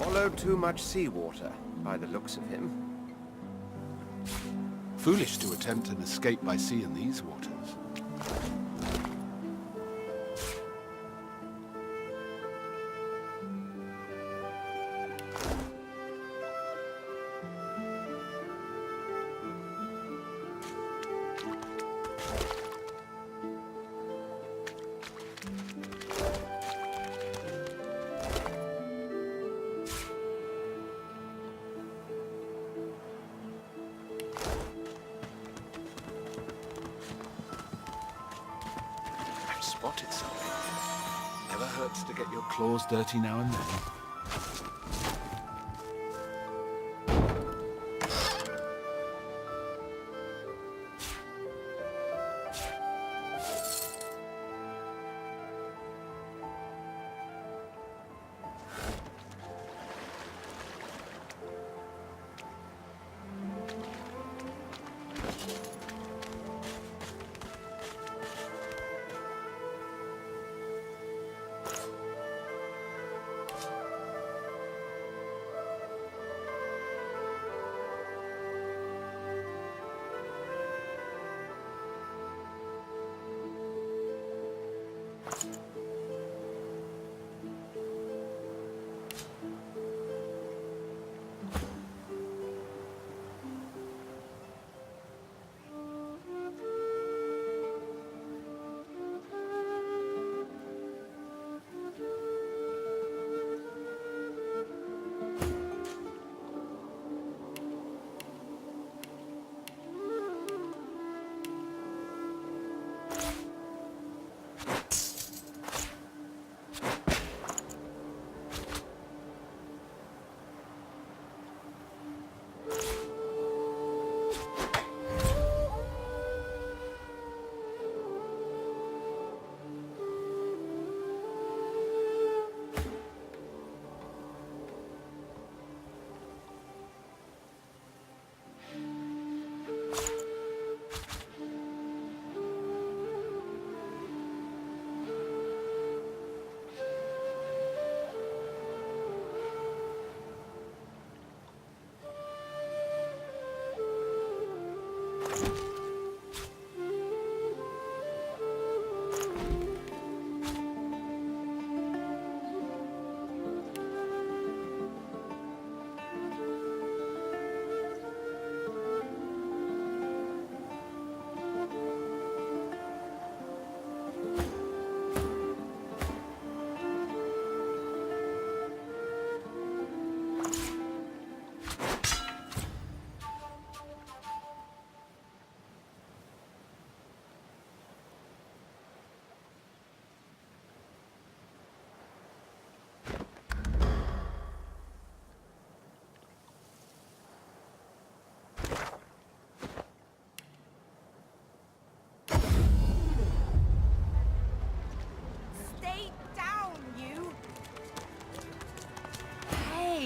Swallowed too much seawater, by the looks of him. Foolish to attempt an escape by sea in these waters. Spotted something. Never hurts to get your claws dirty now and then.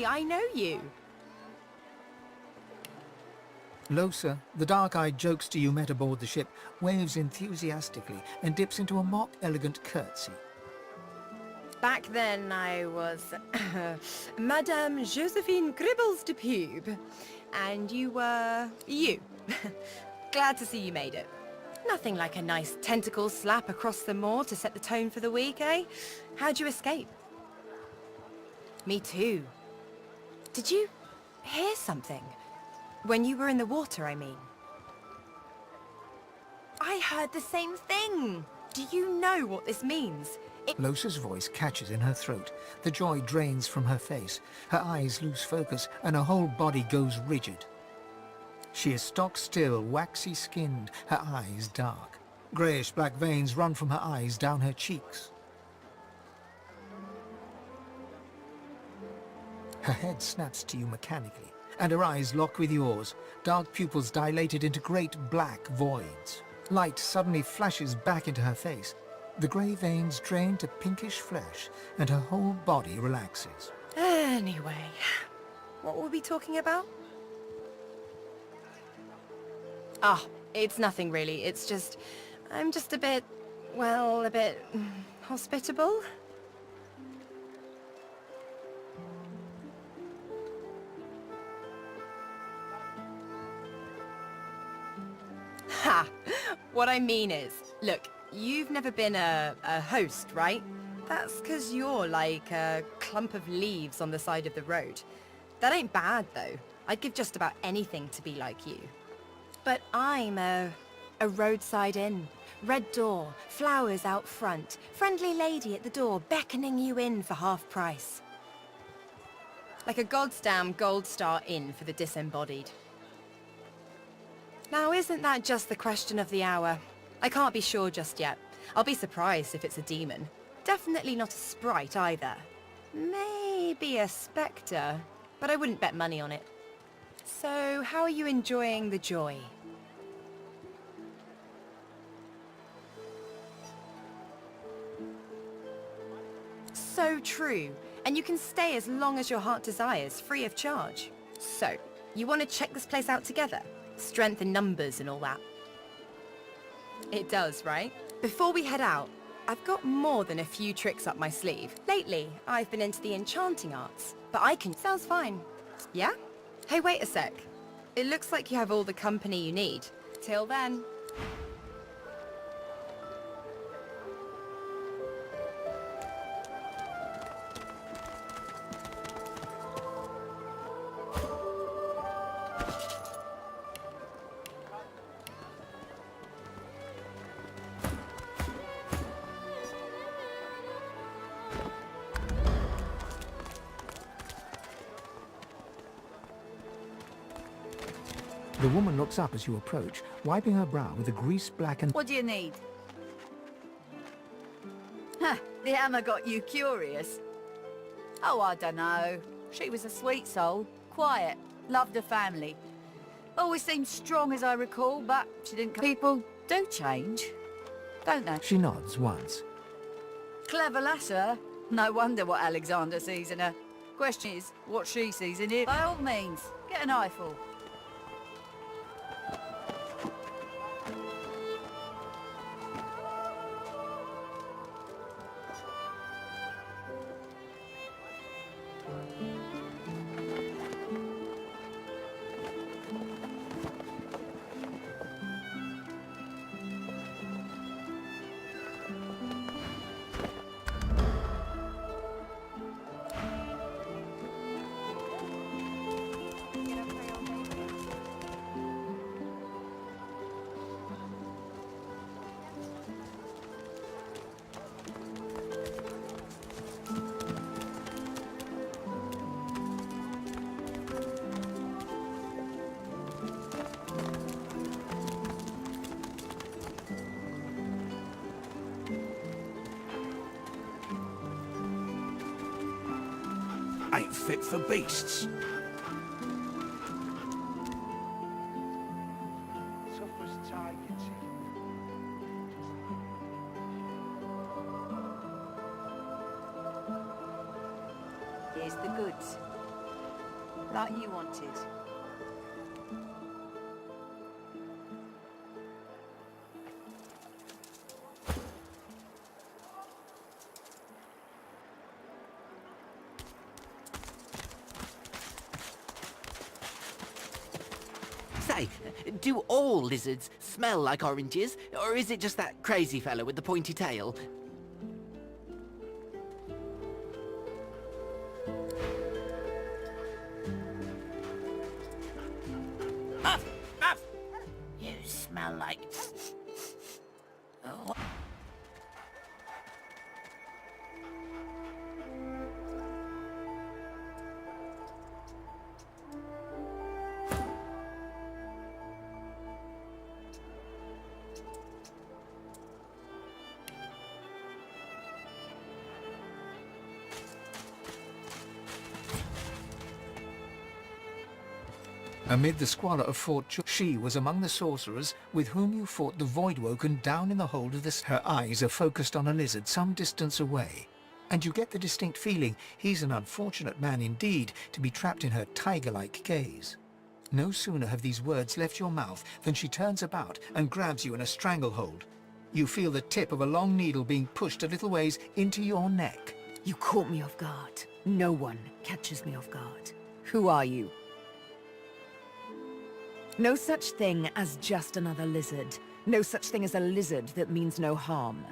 I know you. Losa, the dark-eyed jokester you met aboard the ship, waves enthusiastically and dips into a mock elegant curtsy. Back then I was Madame Josephine Gribbles de Pube. And you were... you. Glad to see you made it. Nothing like a nice tentacle slap across the moor to set the tone for the week, eh? How'd you escape? Me too. Did you hear something? When you were in the water, I mean. I heard the same thing. Do you know what this means? Losa's voice catches in her throat. The joy drains from her face. Her eyes lose focus and her whole body goes rigid. She is stock still, waxy skinned, her eyes dark. Greyish-black veins run from her eyes down her cheeks. Her head snaps to you mechanically, and her eyes lock with yours, dark pupils dilated into great black voids. Light suddenly flashes back into her face. The grey veins drain to pinkish flesh, and her whole body relaxes. Anyway, what were we talking about? Ah, it's nothing really. It's just... I'm just a bit... well, a bit... hospitable? Ha! What I mean is, look, you've never been a host, right? That's 'cause you're like a clump of leaves on the side of the road. That ain't bad, though. I'd give just about anything to be like you. But I'm a roadside inn. Red door, flowers out front, friendly lady at the door beckoning you in for half price. Like a goddamn gold star inn for the disembodied. Now, isn't that just the question of the hour? I can't be sure just yet. I'll be surprised if it's a demon. Definitely not a sprite either. Maybe a spectre, but I wouldn't bet money on it. So, how are you enjoying the joy? So true. And you can stay as long as your heart desires, free of charge. So, you want to check this place out together? Strength in numbers and all that. It does, right? Before we head out, I've got more than a few tricks up my sleeve. Lately, I've been into the enchanting arts, but I can... Sounds fine. Yeah? Hey, wait a sec. It looks like you have all the company you need. Till then. The woman looks up as you approach, wiping her brow with a grease-blackened... What do you need? Huh, the hammer got you curious. Oh, I dunno. She was a sweet soul, quiet, loved her family. Always seemed strong as I recall, but she didn't... People do change, don't they? She nods once. Clever lass, her. No wonder what Alexander sees in her. Question is, what she sees in it. By all means, get an eyeful. Ain't fit for beasts. Here's the goods. Like you wanted. Say, do all lizards smell like oranges? Or is it just that crazy fellow with the pointy tail? Muff! Muff! You smell like... Oh. Amid the squalor of Fort she was among the sorcerers with whom you fought the Voidwoken down in the hold of the... Her eyes are focused on a lizard some distance away, and you get the distinct feeling he's an unfortunate man indeed to be trapped in her tiger-like gaze. No sooner have these words left your mouth than she turns about and grabs you in a stranglehold. You feel the tip of a long needle being pushed a little ways into your neck. You caught me off guard. No one catches me off guard. Who are you? No such thing as just another lizard. No such thing as a lizard that means no harm.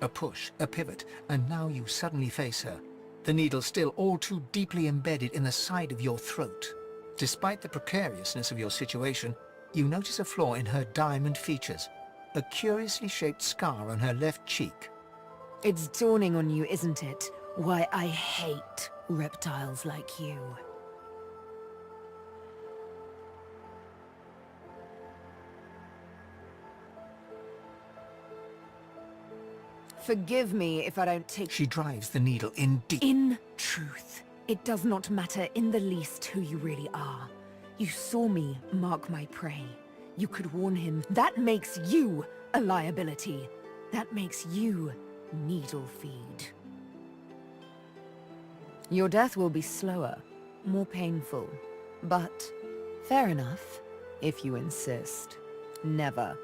A push, a pivot, and now you suddenly face her. The needle still all too deeply embedded in the side of your throat. Despite the precariousness of your situation, you notice a flaw in her diamond features. A curiously shaped scar on her left cheek. It's dawning on you, isn't it? Why I hate reptiles like you. Forgive me if I don't take... She drives the needle in deep. In truth, it does not matter in the least who you really are. You saw me mark my prey. You could warn him. That makes you a liability. That makes you needle feed. Your death will be slower, more painful. But, fair enough, if you insist. Never.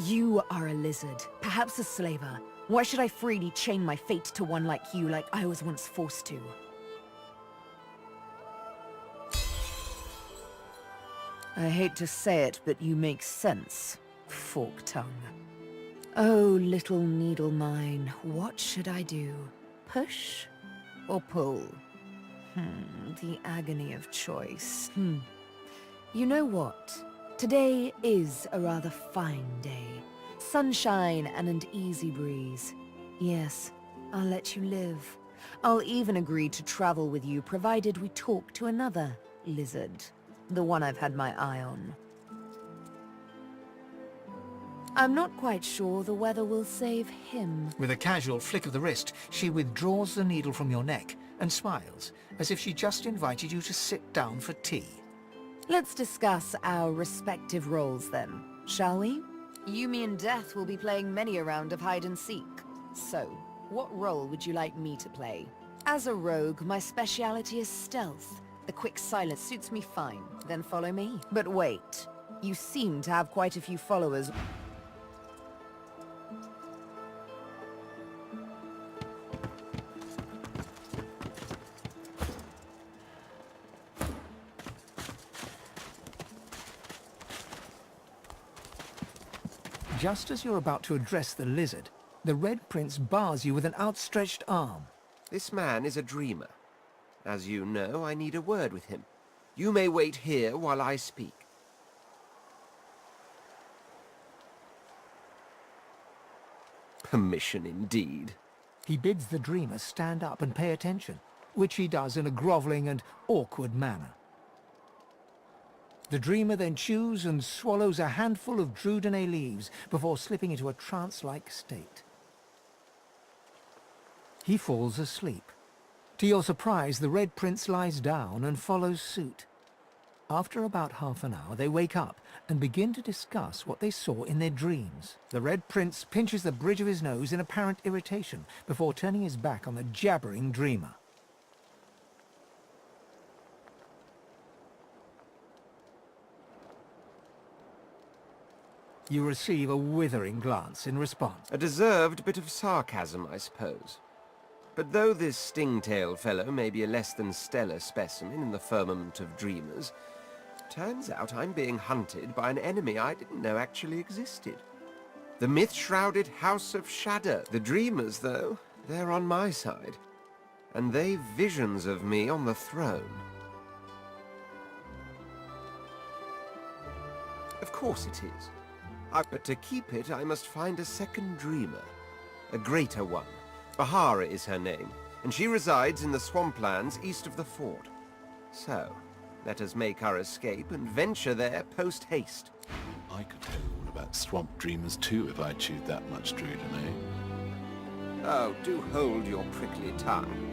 You are a lizard, perhaps a slaver. Why should I freely chain my fate to one like you, like I was once forced to? I hate to say it, but you make sense, fork tongue. Oh, little needle mine, what should I do? Push or pull? The agony of choice. You know what? Today is a rather fine day. Sunshine and an easy breeze. Yes, I'll let you live. I'll even agree to travel with you provided we talk to another lizard. The one I've had my eye on. I'm not quite sure the weather will save him. With a casual flick of the wrist, she withdraws the needle from your neck and smiles, as if she just invited you to sit down for tea. Let's discuss our respective roles then, shall we? You, me, and Death will be playing many a round of hide and seek. So, what role would you like me to play? As a rogue, my speciality is stealth. The quick silence suits me fine. Then follow me. But wait, you seem to have quite a few followers. Just as you're about to address the lizard, the Red Prince bars you with an outstretched arm. This man is a dreamer. As you know, I need a word with him. You may wait here while I speak. Permission indeed. He bids the dreamer stand up and pay attention, which he does in a grovelling and awkward manner. The dreamer then chews and swallows a handful of Drudene leaves before slipping into a trance-like state. He falls asleep. To your surprise, the Red Prince lies down and follows suit. After about half an hour, they wake up and begin to discuss what they saw in their dreams. The Red Prince pinches the bridge of his nose in apparent irritation before turning his back on the jabbering dreamer. You receive a withering glance in response. A deserved bit of sarcasm, I suppose. But though this sting-tail fellow may be a less than stellar specimen in the firmament of dreamers, turns out I'm being hunted by an enemy I didn't know actually existed. The myth-shrouded House of Shadow. The dreamers, though, they're on my side. And they've visions of me on the throne. Of course it is. But to keep it, I must find a second dreamer. A greater one. Bahara is her name, and she resides in the swamplands east of the fort. So, let us make our escape and venture there post-haste. I could tell you all about swamp dreamers too if I chewed that much Drudene. Oh, do hold your prickly tongue.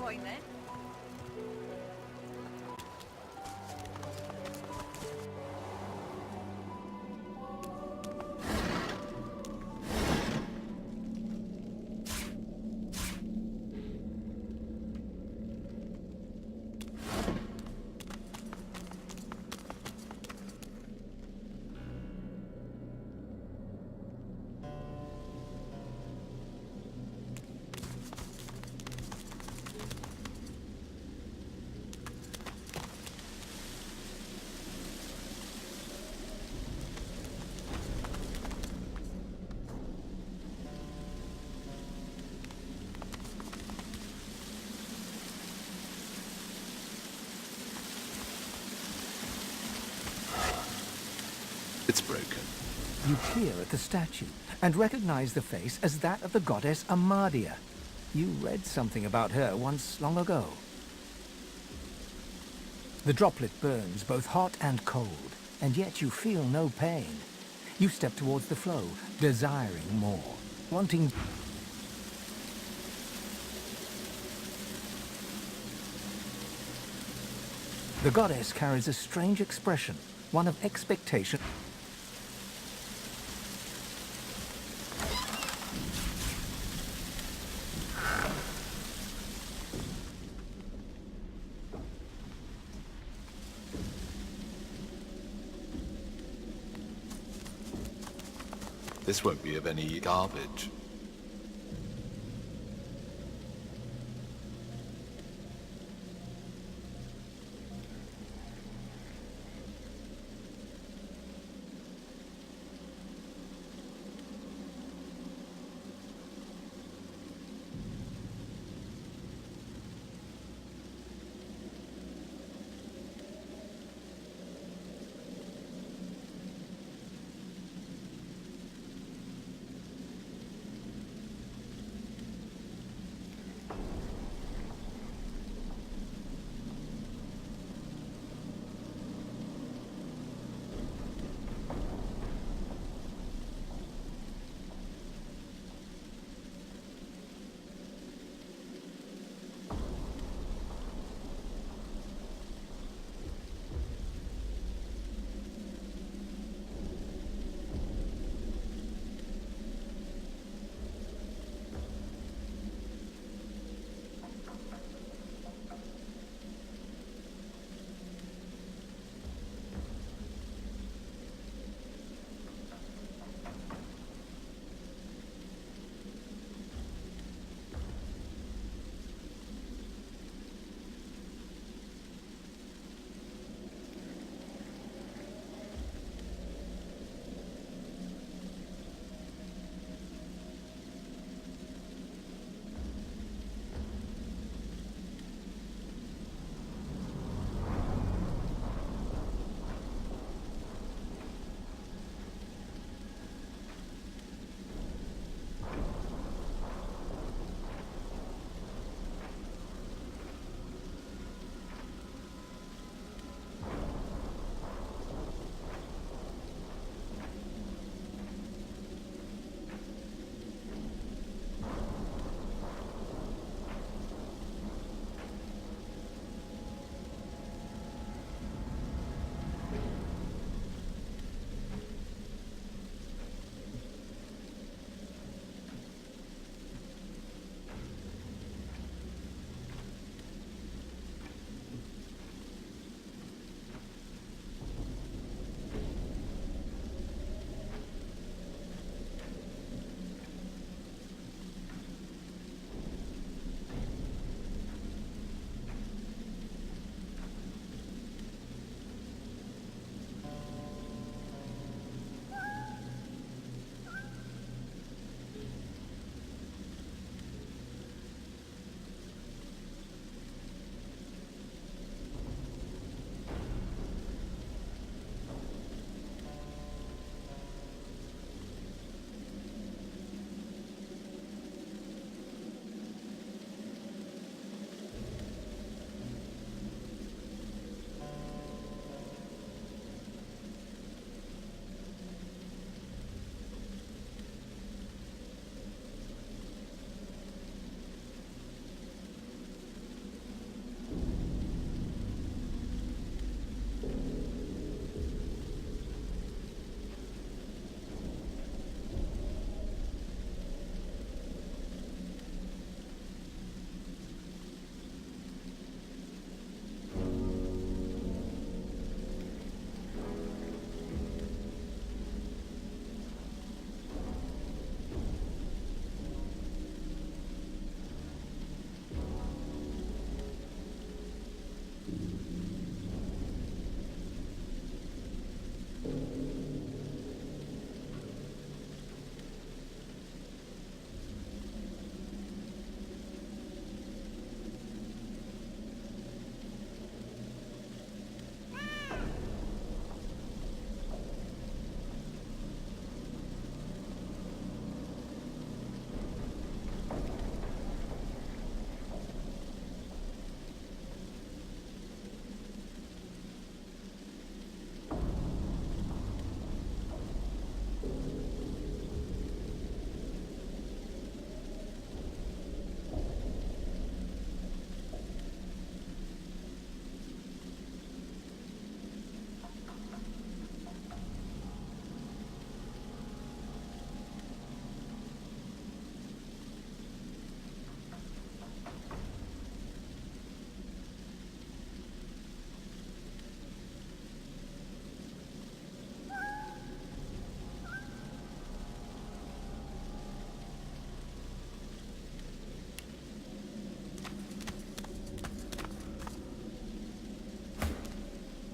coin then. It's broken. You peer at the statue and recognize the face as that of the goddess Amadia. You read something about her once long ago. The droplet burns both hot and cold, and yet you feel no pain. You step towards the flow, desiring more, wanting... The goddess carries a strange expression, one of expectation. This won't be of any garbage.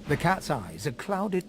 The cat's eyes are clouded.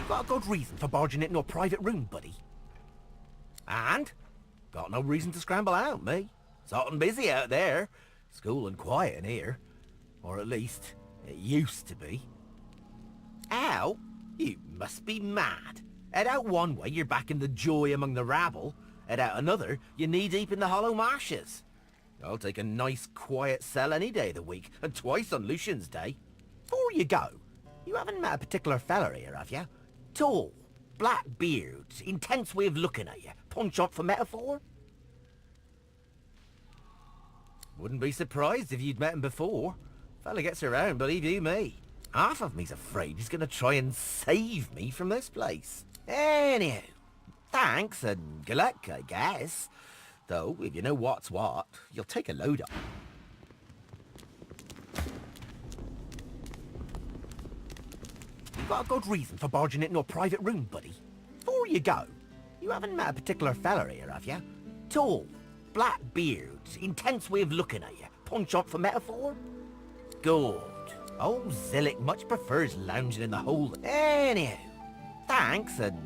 Got a good reason for barging into a private room, buddy. And? Got no reason to scramble out, me. It's hot and busy out there. It's cool and quiet in here. Or at least, it used to be. Ow? You must be mad. Head out one way, you're back in the joy among the rabble. Head out another, you're knee-deep in the hollow marshes. I'll take a nice, quiet cell any day of the week, and twice on Lucian's Day. Before you go, you haven't met a particular feller here, have you? Tall, black beard, intense way of looking at you. Punch up for metaphor? Wouldn't be surprised if you'd met him before. Fella gets around, believe you me. Half of me's afraid he's gonna try and save me from this place. Anyhow, thanks and good luck, I guess. Though, if you know what's what, you'll take a load up. Got a good reason for barging into a private room, buddy. Before you go, you haven't met a particular fella here, have you? Tall, black beard, intense way of looking at you. Punch up for metaphor? Good. Old Zillick much prefers lounging in the hole. Anyhow, thanks and...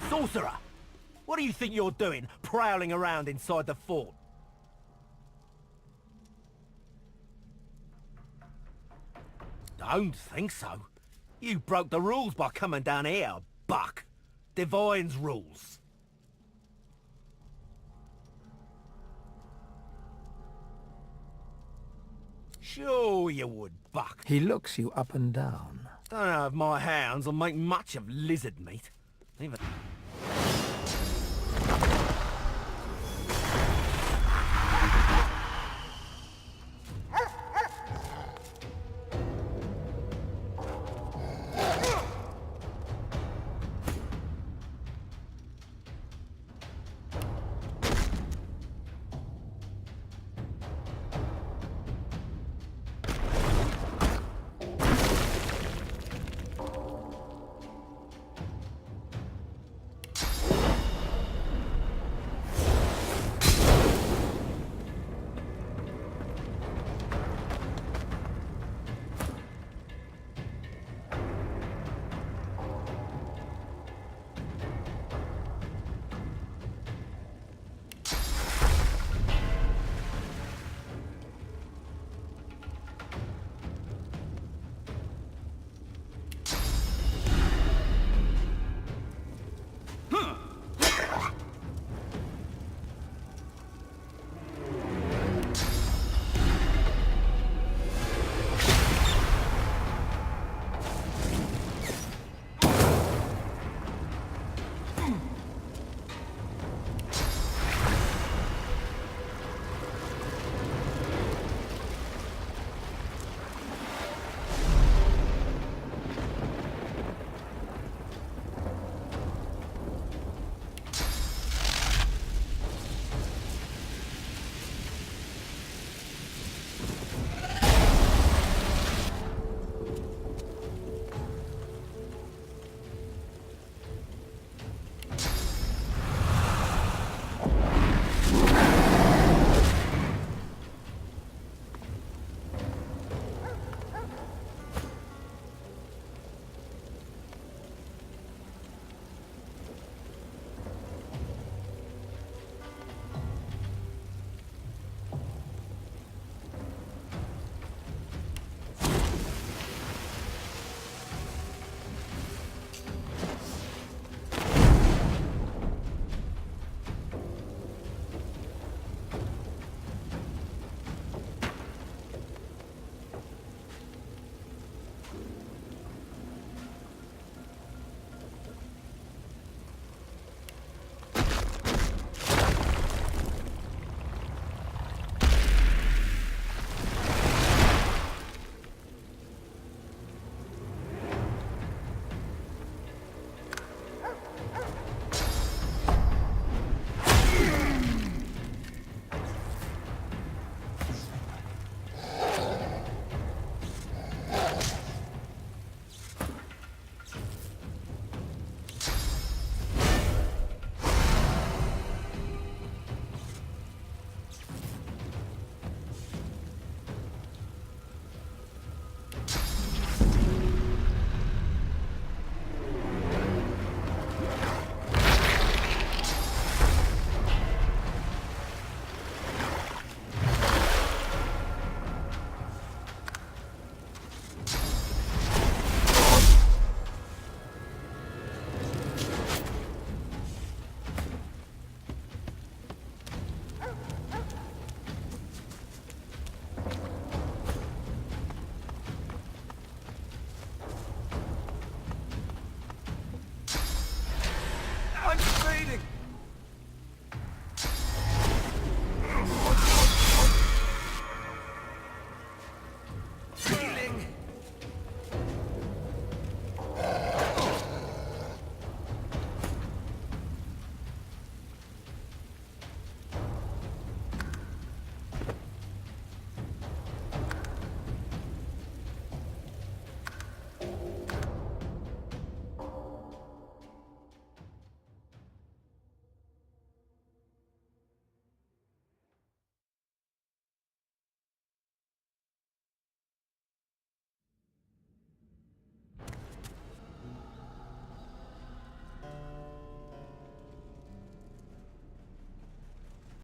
Sorcerer! What do you think you're doing, prowling around inside the fort? Don't think so. You broke the rules by coming down here, buck. Divine's rules. Sure you would, buck. He looks you up and down. Don't know if my hounds will make much of lizard meat. Even...